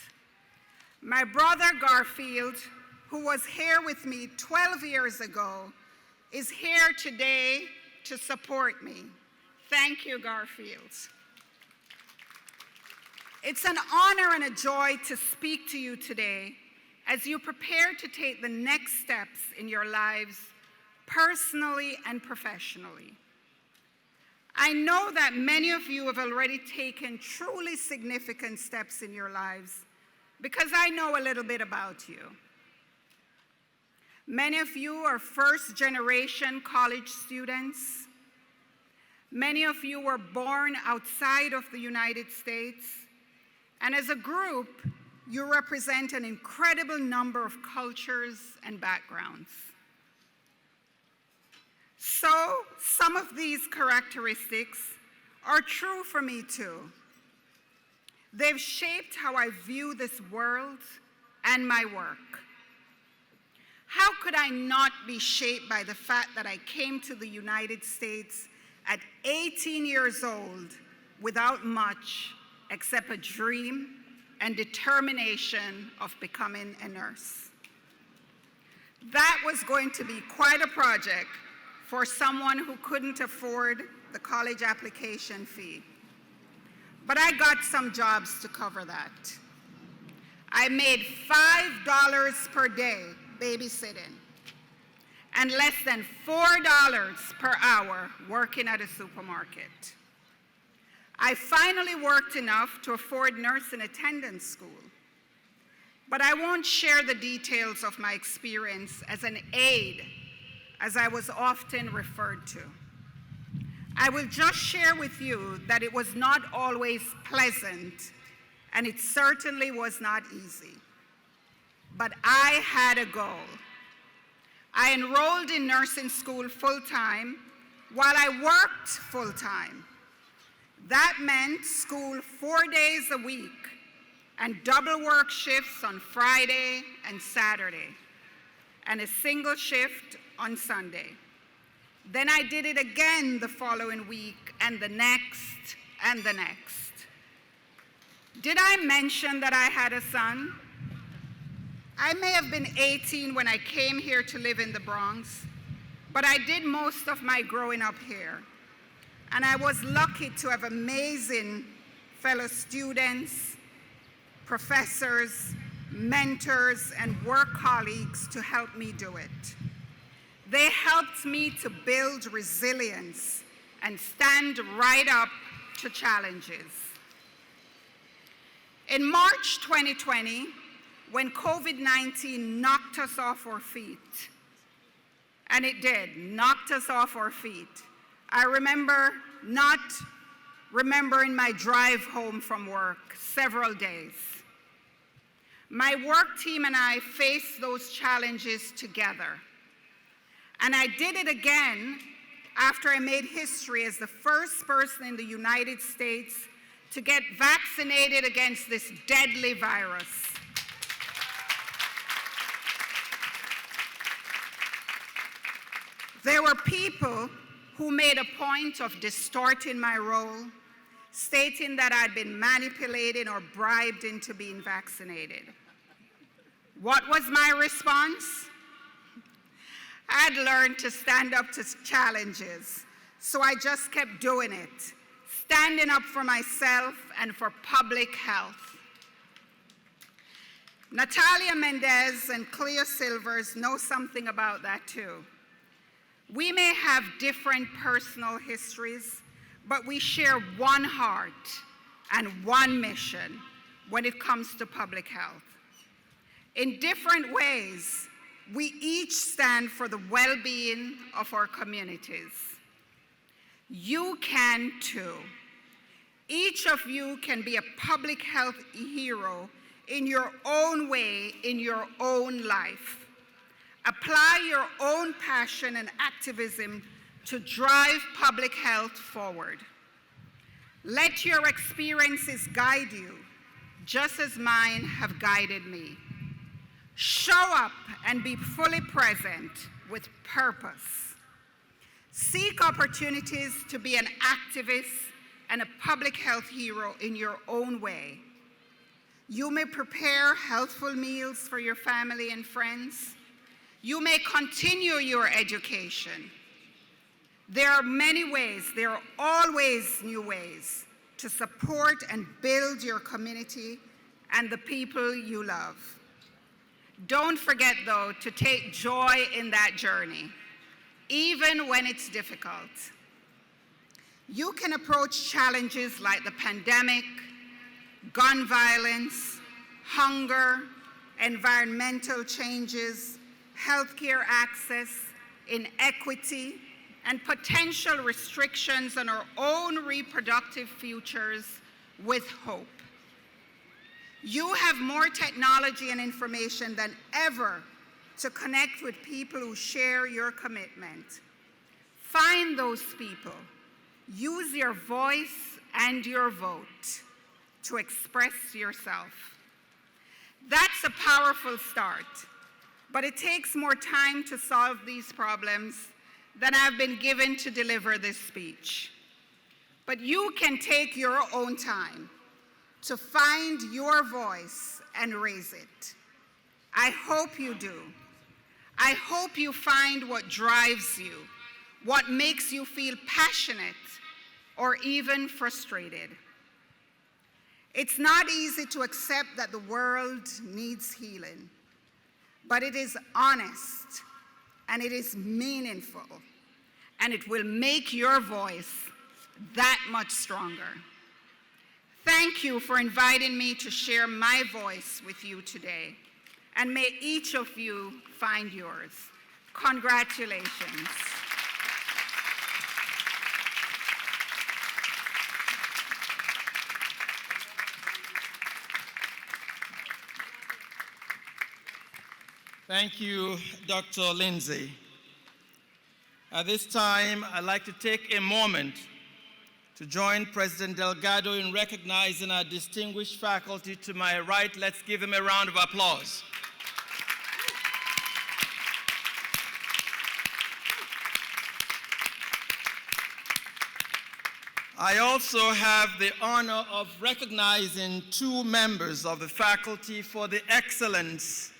My brother Garfield, who was here with me 12 years ago, is here today to support me. Thank you, Garfield. It's an honor and a joy to speak to you today as you prepare to take the next steps in your lives, personally and professionally. I know that many of you have already taken truly significant steps in your lives because I know a little bit about you. Many of you are first-generation college students. Many of you were born outside of the United States. And as a group, you represent an incredible number of cultures and backgrounds. So, some of these characteristics are true for me too. They've shaped how I view this world and my work. How could I not be shaped by the fact that I came to the United States at 18 years old without much except a dream and determination of becoming a nurse? That was going to be quite a project for someone who couldn't afford the college application fee. But I got some jobs to cover that. I made $5 per day babysitting and less than $4 per hour working at a supermarket. I finally worked enough to afford nursing attendance school, but I won't share the details of my experience as an aide, as I was often referred to. I will just share with you that it was not always pleasant, and it certainly was not easy. But I had a goal. I enrolled in nursing school full-time while I worked full-time. That meant school 4 days a week and double work shifts on Friday and Saturday, and a single shift on Sunday. Then I did it again the following week, and the next, and the next. Did I mention that I had a son? I may have been 18 when I came here to live in the Bronx, but I did most of my growing up here. And I was lucky to have amazing fellow students, professors, mentors, and work colleagues to help me do it. They helped me to build resilience and stand right up to challenges. In March 2020, when COVID-19 knocked us off our feet, and it did, knocked us off our feet, I remember not remembering my drive home from work several days. My work team and I faced those challenges together. And I did it again after I made history as the first person in the United States to get vaccinated against this deadly virus. There were people who made a point of distorting my role, stating that I'd been manipulated or bribed into being vaccinated. What was my response? I'd learned to stand up to challenges, so I just kept doing it, standing up for myself and for public health. Natalia Mendez and Cleo Silvers know something about that too. We may have different personal histories, but we share one heart and one mission when it comes to public health. In different ways, we each stand for the well-being of our communities. You can too. Each of you can be a public health hero in your own way, in your own life. Apply your own passion and activism to drive public health forward. Let your experiences guide you, just as mine have guided me. Show up and be fully present with purpose. Seek opportunities to be an activist and a public health hero in your own way. You may prepare healthful meals for your family and friends. You may continue your education. There are many ways, there are always new ways to support and build your community and the people you love. Don't forget, though, to take joy in that journey, even when it's difficult. You can approach challenges like the pandemic, gun violence, hunger, environmental changes, healthcare access, inequity, and potential restrictions on our own reproductive futures with hope. You have more technology and information than ever to connect with people who share your commitment. Find those people. Use your voice and your vote to express yourself. That's a powerful start, but it takes more time to solve these problems than I've been given to deliver this speech. But you can take your own time to find your voice and raise it. I hope you do. I hope you find what drives you, what makes you feel passionate or even frustrated. It's not easy to accept that the world needs healing, but it is honest and it is meaningful, and it will make your voice that much stronger. Thank you for inviting me to share my voice with you today, and may each of you find yours. Congratulations. Thank you, Dr. Lindsay. At this time, I'd like to take a moment to join President Delgado in recognizing our distinguished faculty to my right. Let's give them a round of applause. I also have the honor of recognizing two members of the faculty for the Excellence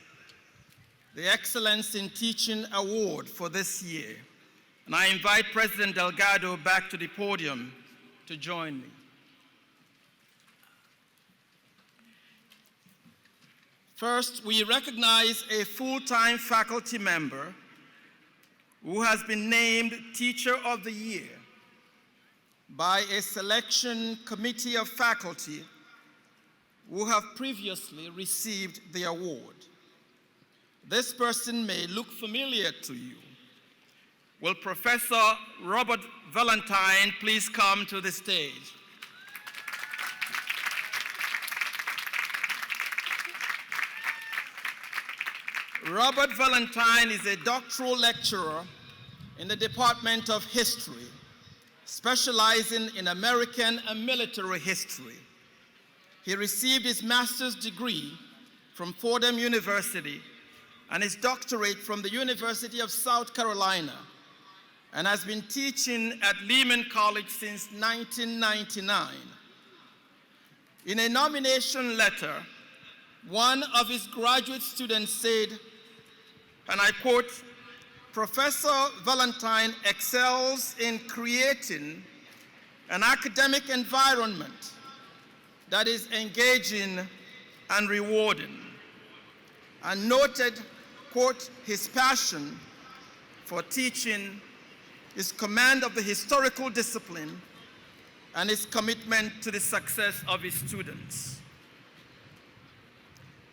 in Teaching Award for this year. And I invite President Delgado back to the podium to join me. First, we recognize a full-time faculty member who has been named Teacher of the Year by a selection committee of faculty who have previously received the award. This person may look familiar to you. Will Professor Robert Valentine please come to the stage? Robert Valentine is a doctoral lecturer in the Department of History, specializing in American and military history. He received his master's degree from Fordham University and his doctorate from the University of South Carolina, and has been teaching at Lehman College since 1999. In a nomination letter, one of his graduate students said, and I quote, "Professor Valentine excels in creating an academic environment that is engaging and rewarding," and noted, quote, his passion for teaching, his command of the historical discipline, and his commitment to the success of his students.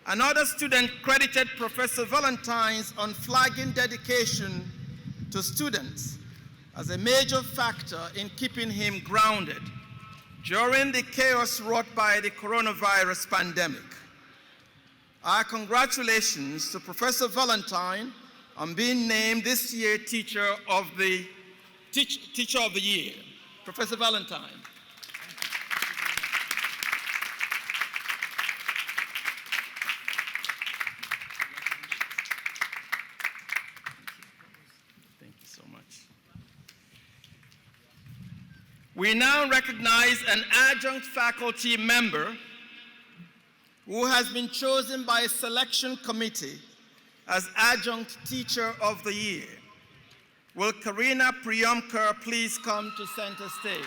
Another student credited Professor Valentine's unflagging dedication to students as a major factor in keeping him grounded during the chaos wrought by the coronavirus pandemic. Our congratulations to Professor Valentine on being named this year Teacher of the Year. Professor Valentine. Thank you so much. We now recognize an adjunct faculty member who has been chosen by a selection committee as Adjunct Teacher of the Year. Will Karina Priyomkar please come to center stage?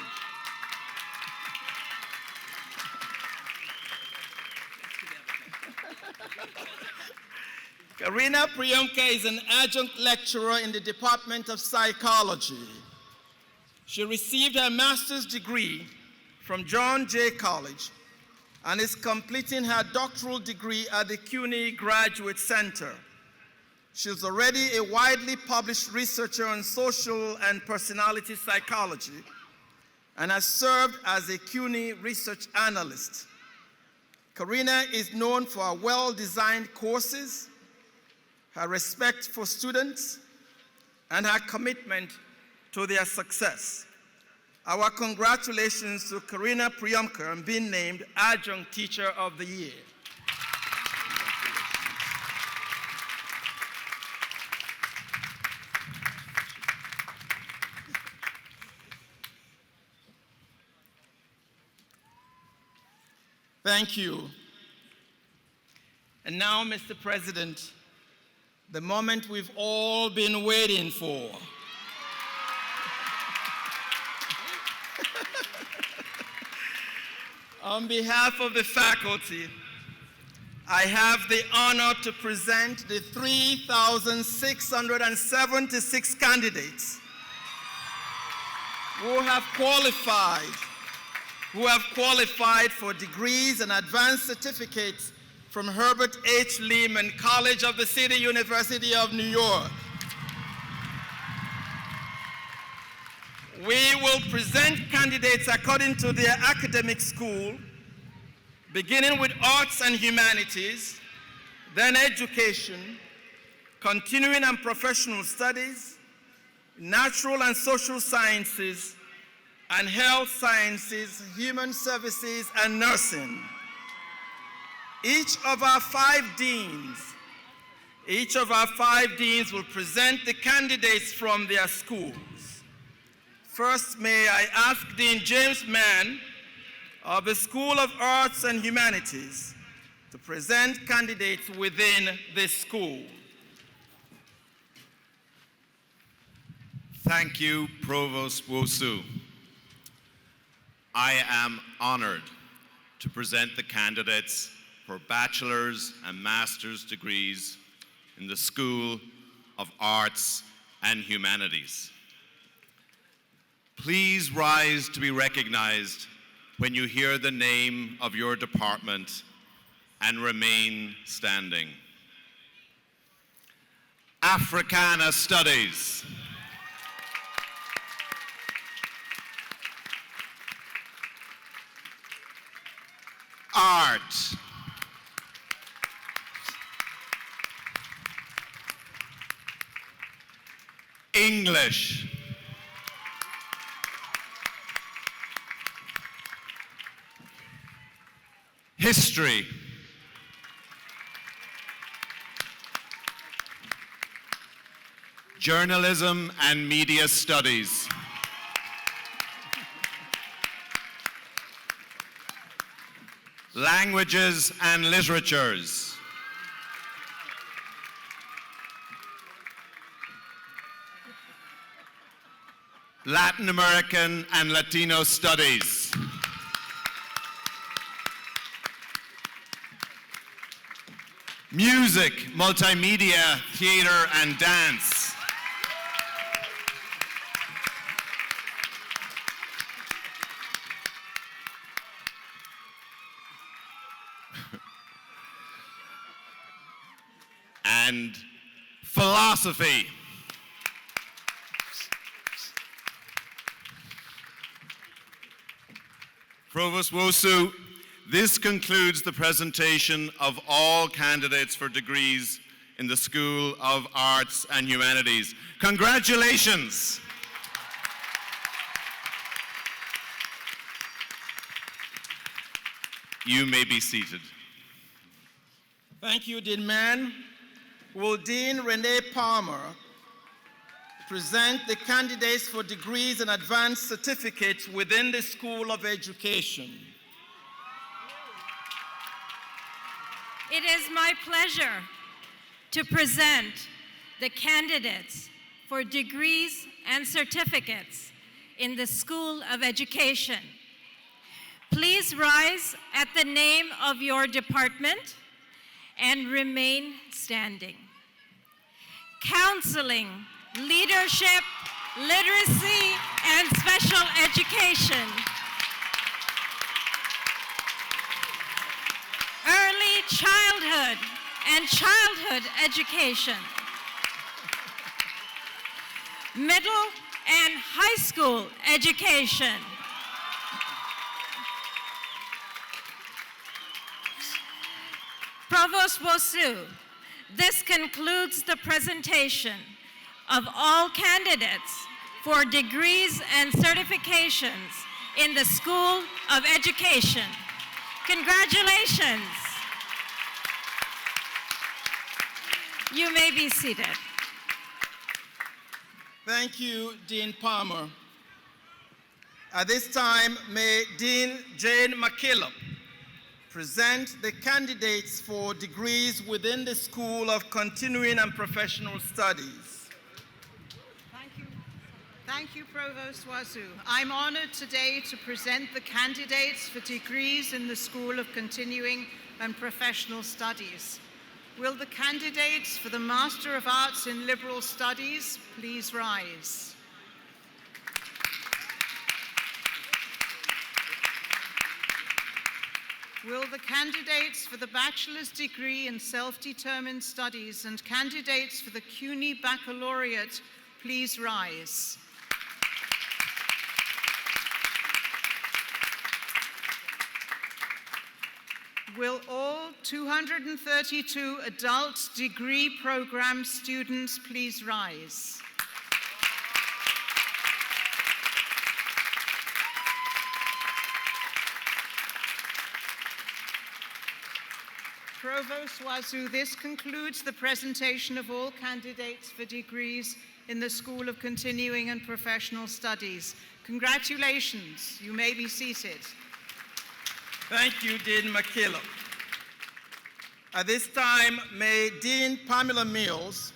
Karina Priyomkar is an adjunct lecturer in the Department of Psychology. She received her master's degree from John Jay College and is completing her doctoral degree at the CUNY Graduate Center. She's already a widely published researcher on social and personality psychology and has served as a CUNY research analyst. Karina is known for her well-designed courses, her respect for students, and her commitment to their success. Our congratulations to Karina Priyomkar on being named Adjunct Teacher of the Year. Thank you. And now, Mr. President, the moment we've all been waiting for. On behalf of the faculty, I have the honor to present the 3,676 candidates who have qualified for degrees and advanced certificates from Herbert H. Lehman College of the City University of New York. We will present candidates according to their academic school, beginning with arts and humanities, then education, continuing and professional studies, natural and social sciences, and health sciences, human services, and nursing. Each of our five deans will present the candidates from their schools. First, may I ask Dean James Mann of the School of Arts and Humanities to present candidates within this school. Thank you, Provost Wosu. I am honored to present the candidates for bachelor's and master's degrees in the School of Arts and Humanities. Please rise to be recognized when you hear the name of your department and remain standing. Africana Studies. Art. English. History. Journalism and Media Studies. Languages and Literatures. Latin American and Latino Studies. Music, Multimedia, Theater, and Dance. And Philosophy. Provost Wosu, this concludes the presentation of all candidates for degrees in the School of Arts and Humanities. Congratulations! You may be seated. Thank you, Dean Mann. Will Dean Renee Palmer present the candidates for degrees and advanced certificates within the School of Education? It is my pleasure to present the candidates for degrees and certificates in the School of Education. Please rise at the name of your department and remain standing. Counseling, Leadership, Literacy, and Special Education. Early Childhood and Childhood Education. Middle and High School Education. Provost Wosu, this concludes the presentation of all candidates for degrees and certifications in the School of Education. Congratulations. You may be seated. Thank you, Dean Palmer. At this time, may Dean Jane McKillop present the candidates for degrees within the School of Continuing and Professional Studies. Thank you, Provost Wosu. I'm honored today to present the candidates for degrees in the School of Continuing and Professional Studies. Will the candidates for the Master of Arts in Liberal Studies please rise? Will the candidates for the Bachelor's Degree in Self-Determined Studies and candidates for the CUNY Baccalaureate please rise? Will all 232 adult degree program students please rise? Provost Wazoo, this concludes the presentation of all candidates for degrees in the School of Continuing and Professional Studies. Congratulations. You may be seated. Thank you, Dean McKillop. At this time, may Dean Pamela Mills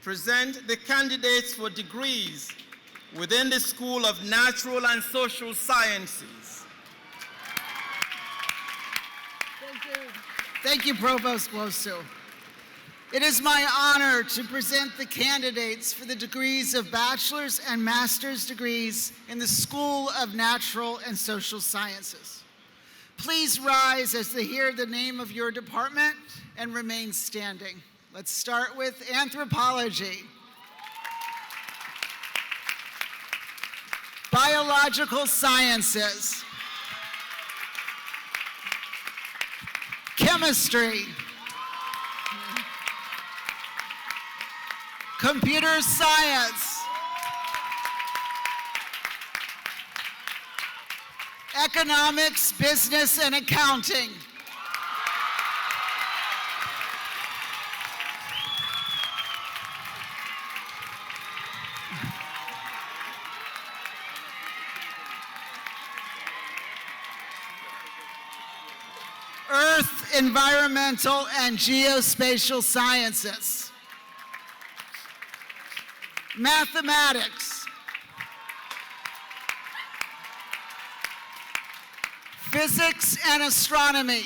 present the candidates for degrees within the School of Natural and Social Sciences. Thank you, Provost Wosu. It is my honor to present the candidates for the degrees of bachelor's and master's degrees in the School of Natural and Social Sciences. Please rise as they hear the name of your department and remain standing. Let's start with anthropology. Biological sciences. Chemistry. Computer science. Economics, business, and accounting. Earth, environmental, and geospatial sciences. Mathematics. Physics and astronomy.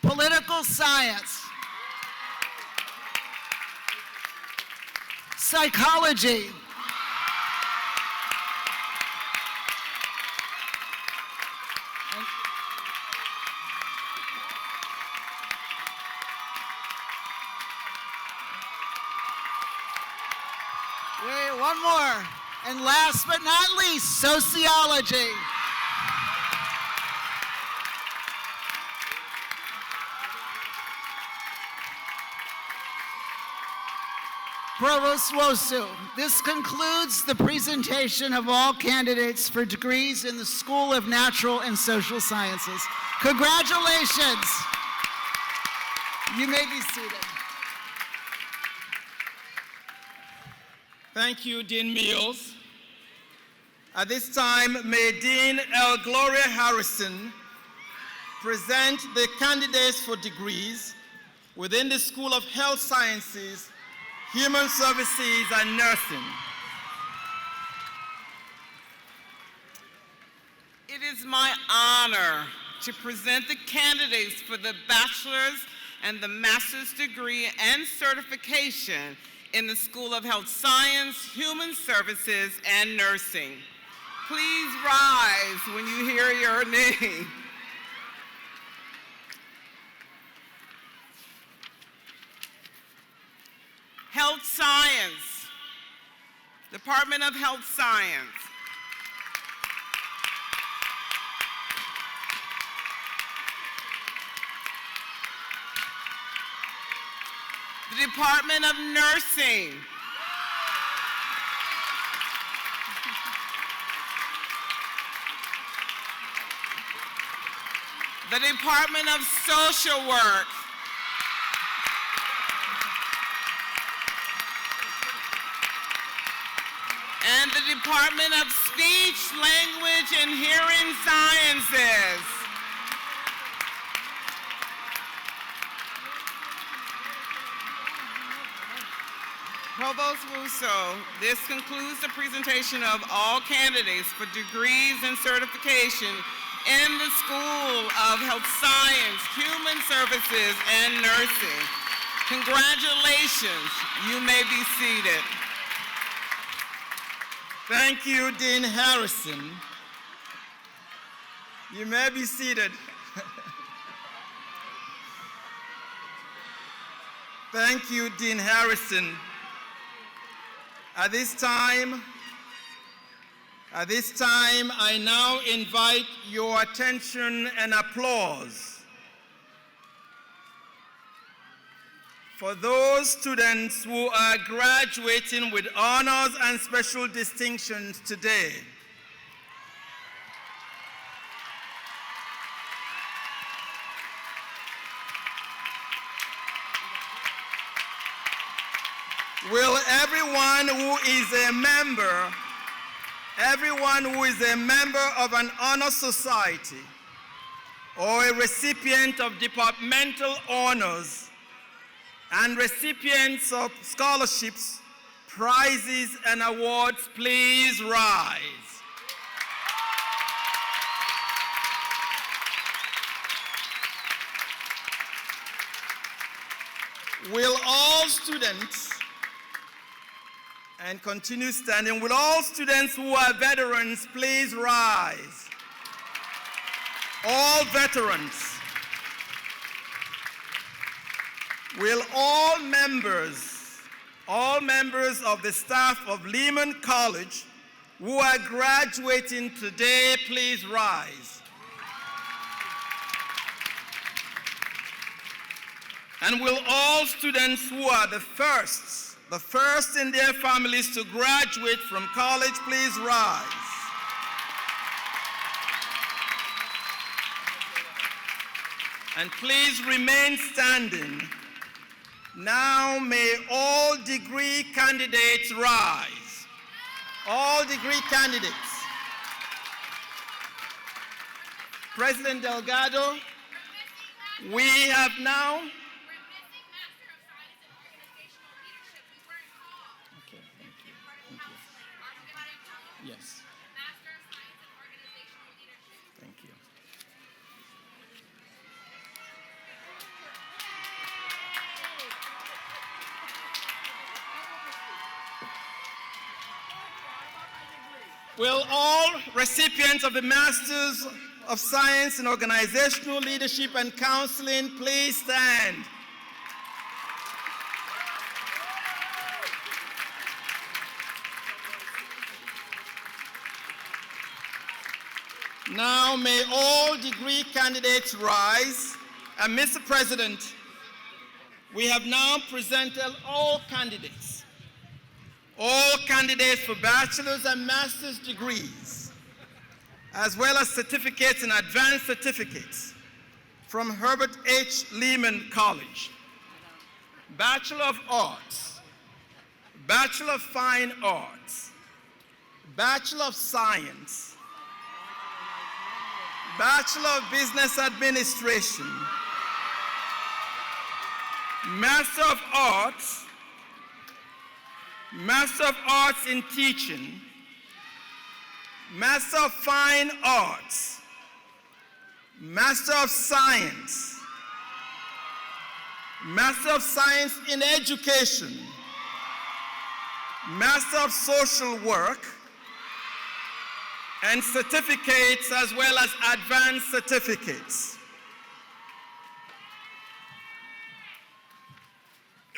Political science. Psychology. Wait, one more. And last but not least, sociology. Provost Wosu, this concludes the presentation of all candidates for degrees in the School of Natural and Social Sciences. Congratulations. You may be seated. Thank you, Dean Mills. At this time, may Dean L. Gloria Harrison present the candidates for degrees within the School of Health Sciences, Human Services, and Nursing. It is my honor to present the candidates for the bachelor's and the master's degree and certification in the School of Health Science, Human Services, and Nursing. Please rise when you hear your name. Health Science, Department of Health Science. The Department of Nursing. The Department of Social Work. And the Department of Speech, Language, and Hearing Sciences. Provost Russo, this concludes the presentation of all candidates for degrees and certification in the School of Health Science, Human Services, and Nursing. Congratulations, you may be seated. Thank you, Dean Harrison. You may be seated. Thank you, Dean Harrison. At this time, At this time, I now invite your attention and applause for those students who are graduating with honors and special distinctions today. Will everyone who is a member of an honor society or a recipient of departmental honors and recipients of scholarships, prizes, and awards, please rise. Will all students, and continue standing, will all students who are veterans please rise? All veterans. Will all members of the staff of Lehman College who are graduating today please rise? And will all students who are the first in their families to graduate from college please rise? And please remain standing. Now may all degree candidates rise. All degree candidates. President Delgado, we have now Yes. Thank you. Will all recipients of the Masters of Science in Organizational Leadership and Counseling please stand? Now may all degree candidates rise. And Mr. President, we have now presented all candidates for bachelor's and master's degrees, as well as certificates and advanced certificates from Herbert H. Lehman College. Bachelor of Arts, Bachelor of Fine Arts, Bachelor of Science, Bachelor of Business Administration, Master of Arts, Master of Arts in Teaching, Master of Fine Arts, Master of Science, Master of Science in Education, Master of Social Work, and certificates as well as advanced certificates.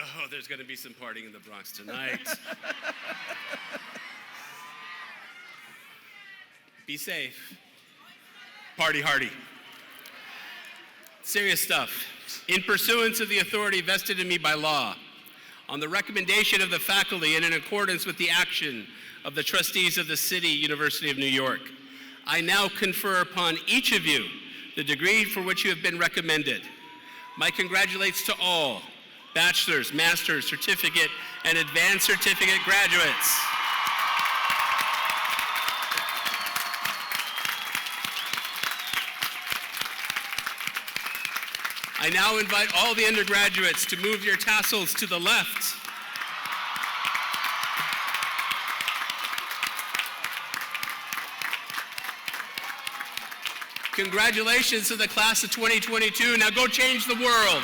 Oh, there's going to be some partying in the Bronx tonight. Be safe. Party hardy. Serious stuff. In pursuance of the authority vested in me by law, on the recommendation of the faculty and in accordance with the action of the trustees of the City University of New York, I now confer upon each of you the degree for which you have been recommended. My congratulations to all bachelor's, master's, certificate, and advanced certificate graduates. I now invite all the undergraduates to move your tassels to the left. Congratulations to the class of 2022. Now go change the world.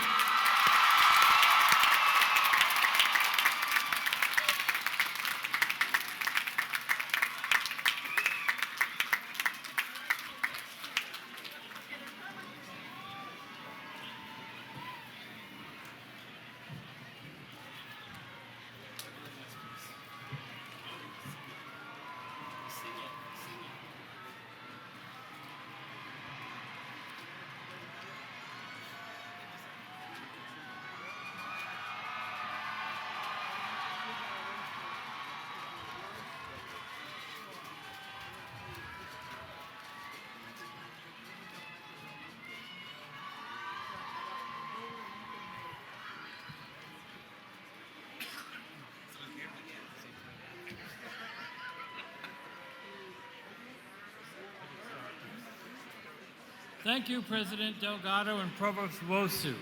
Thank you, President Delgado and Provost Wosu.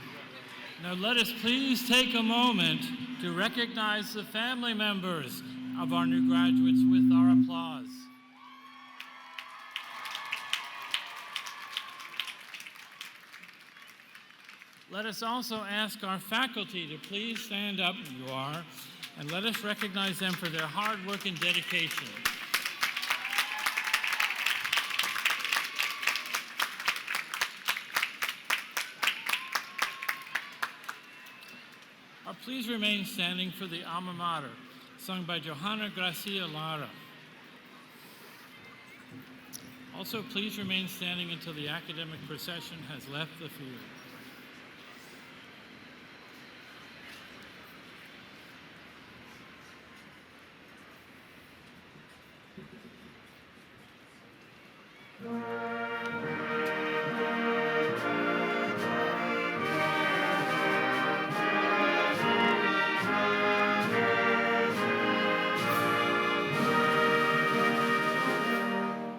Now let us please take a moment to recognize the family members of our new graduates with our applause. Let us also ask our faculty to please stand up, you are, and let us recognize them for their hard work and dedication. Please remain standing for the Alma Mater, sung by Johanna Gracia Lara. Also, please remain standing until the academic procession has left the field.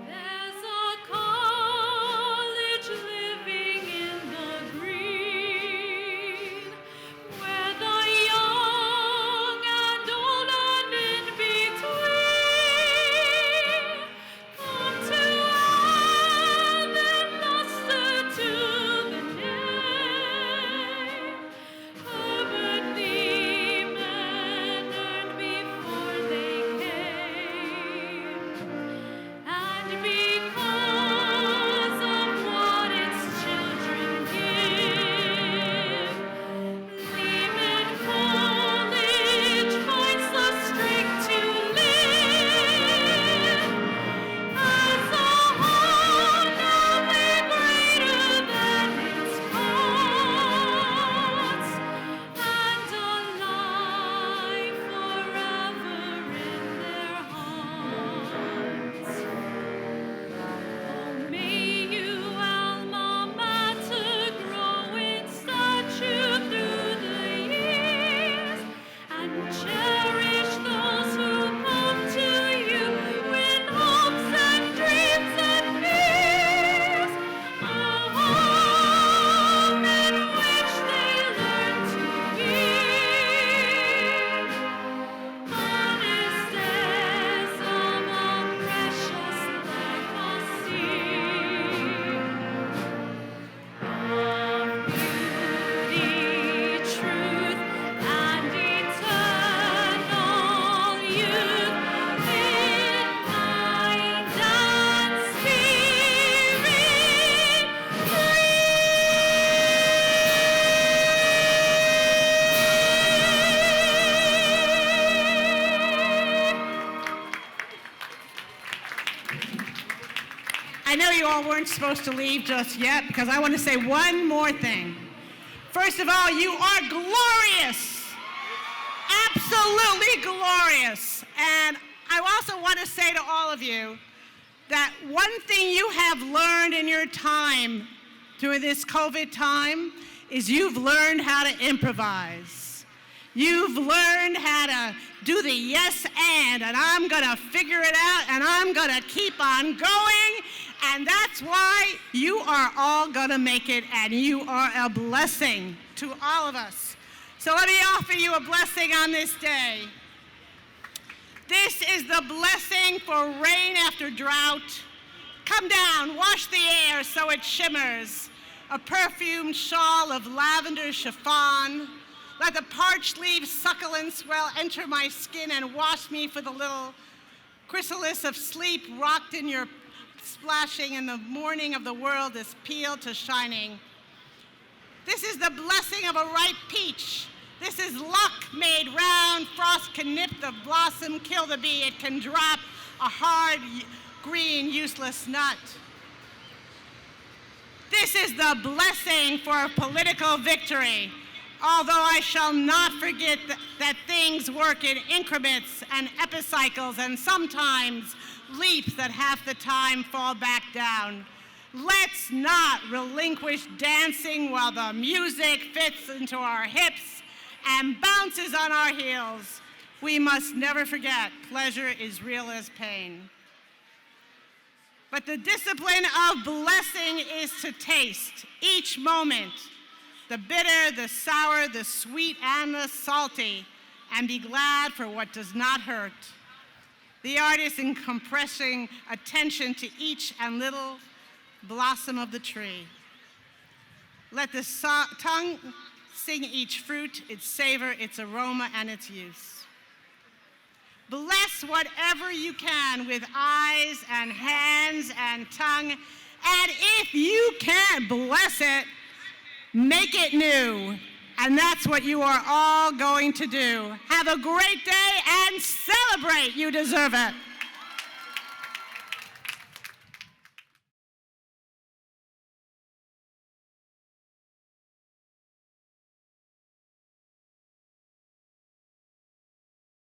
There's a college living in the green, where the young and old and in between come to add their luster to the name. Herbert Lehman earned before they came. And because of what its children give, Lehman College finds the strength to live as a home no way greater than its costs, and alive forever in their hearts. May you, Alma Mater, grow in stature through the years, and cherish those who come to you with hopes and dreams and fears. A home in which they learn to be honest as a precious legacy of beauty, truth, and eternal youth in mind and spirit free. I know you all weren't supposed to leave just yet because I want to say one more thing. First of all, you are glorious. Absolutely glorious. And I also want to say to all of you that one thing you have learned in your time through this COVID time is you've learned how to improvise. You've learned how to do the yes and I'm gonna figure it out and I'm gonna keep on going, and that's why you are all gonna make it, and you are a blessing to all of us. So let me offer you a blessing on this day. This is the blessing for rain after drought. Come down, wash the air so it shimmers. A perfumed shawl of lavender chiffon. Let the parched leaves suckle and swell enter my skin and wash me for the little chrysalis of sleep rocked in your splashing, in the morning of the world is peeled to shining. This is the blessing of a ripe peach. This is luck made round. Frost can nip the blossom, kill the bee. It can drop a hard, green, useless nut. This is the blessing for a political victory. Although I shall not forget that things work in increments and epicycles and sometimes leaps that half the time fall back down. Let's not relinquish dancing while the music fits into our hips and bounces on our heels. We must never forget, pleasure is real as pain. But the discipline of blessing is to taste each moment, the bitter, the sour, the sweet, and the salty, and be glad for what does not hurt. The art is in compressing attention to each and little blossom of the tree. Let the tongue sing each fruit, its savor, its aroma, and its use. Bless whatever you can with eyes and hands and tongue, and if you can't bless it, make it new. And that's what you are all going to do. Have a great day and celebrate. You deserve it.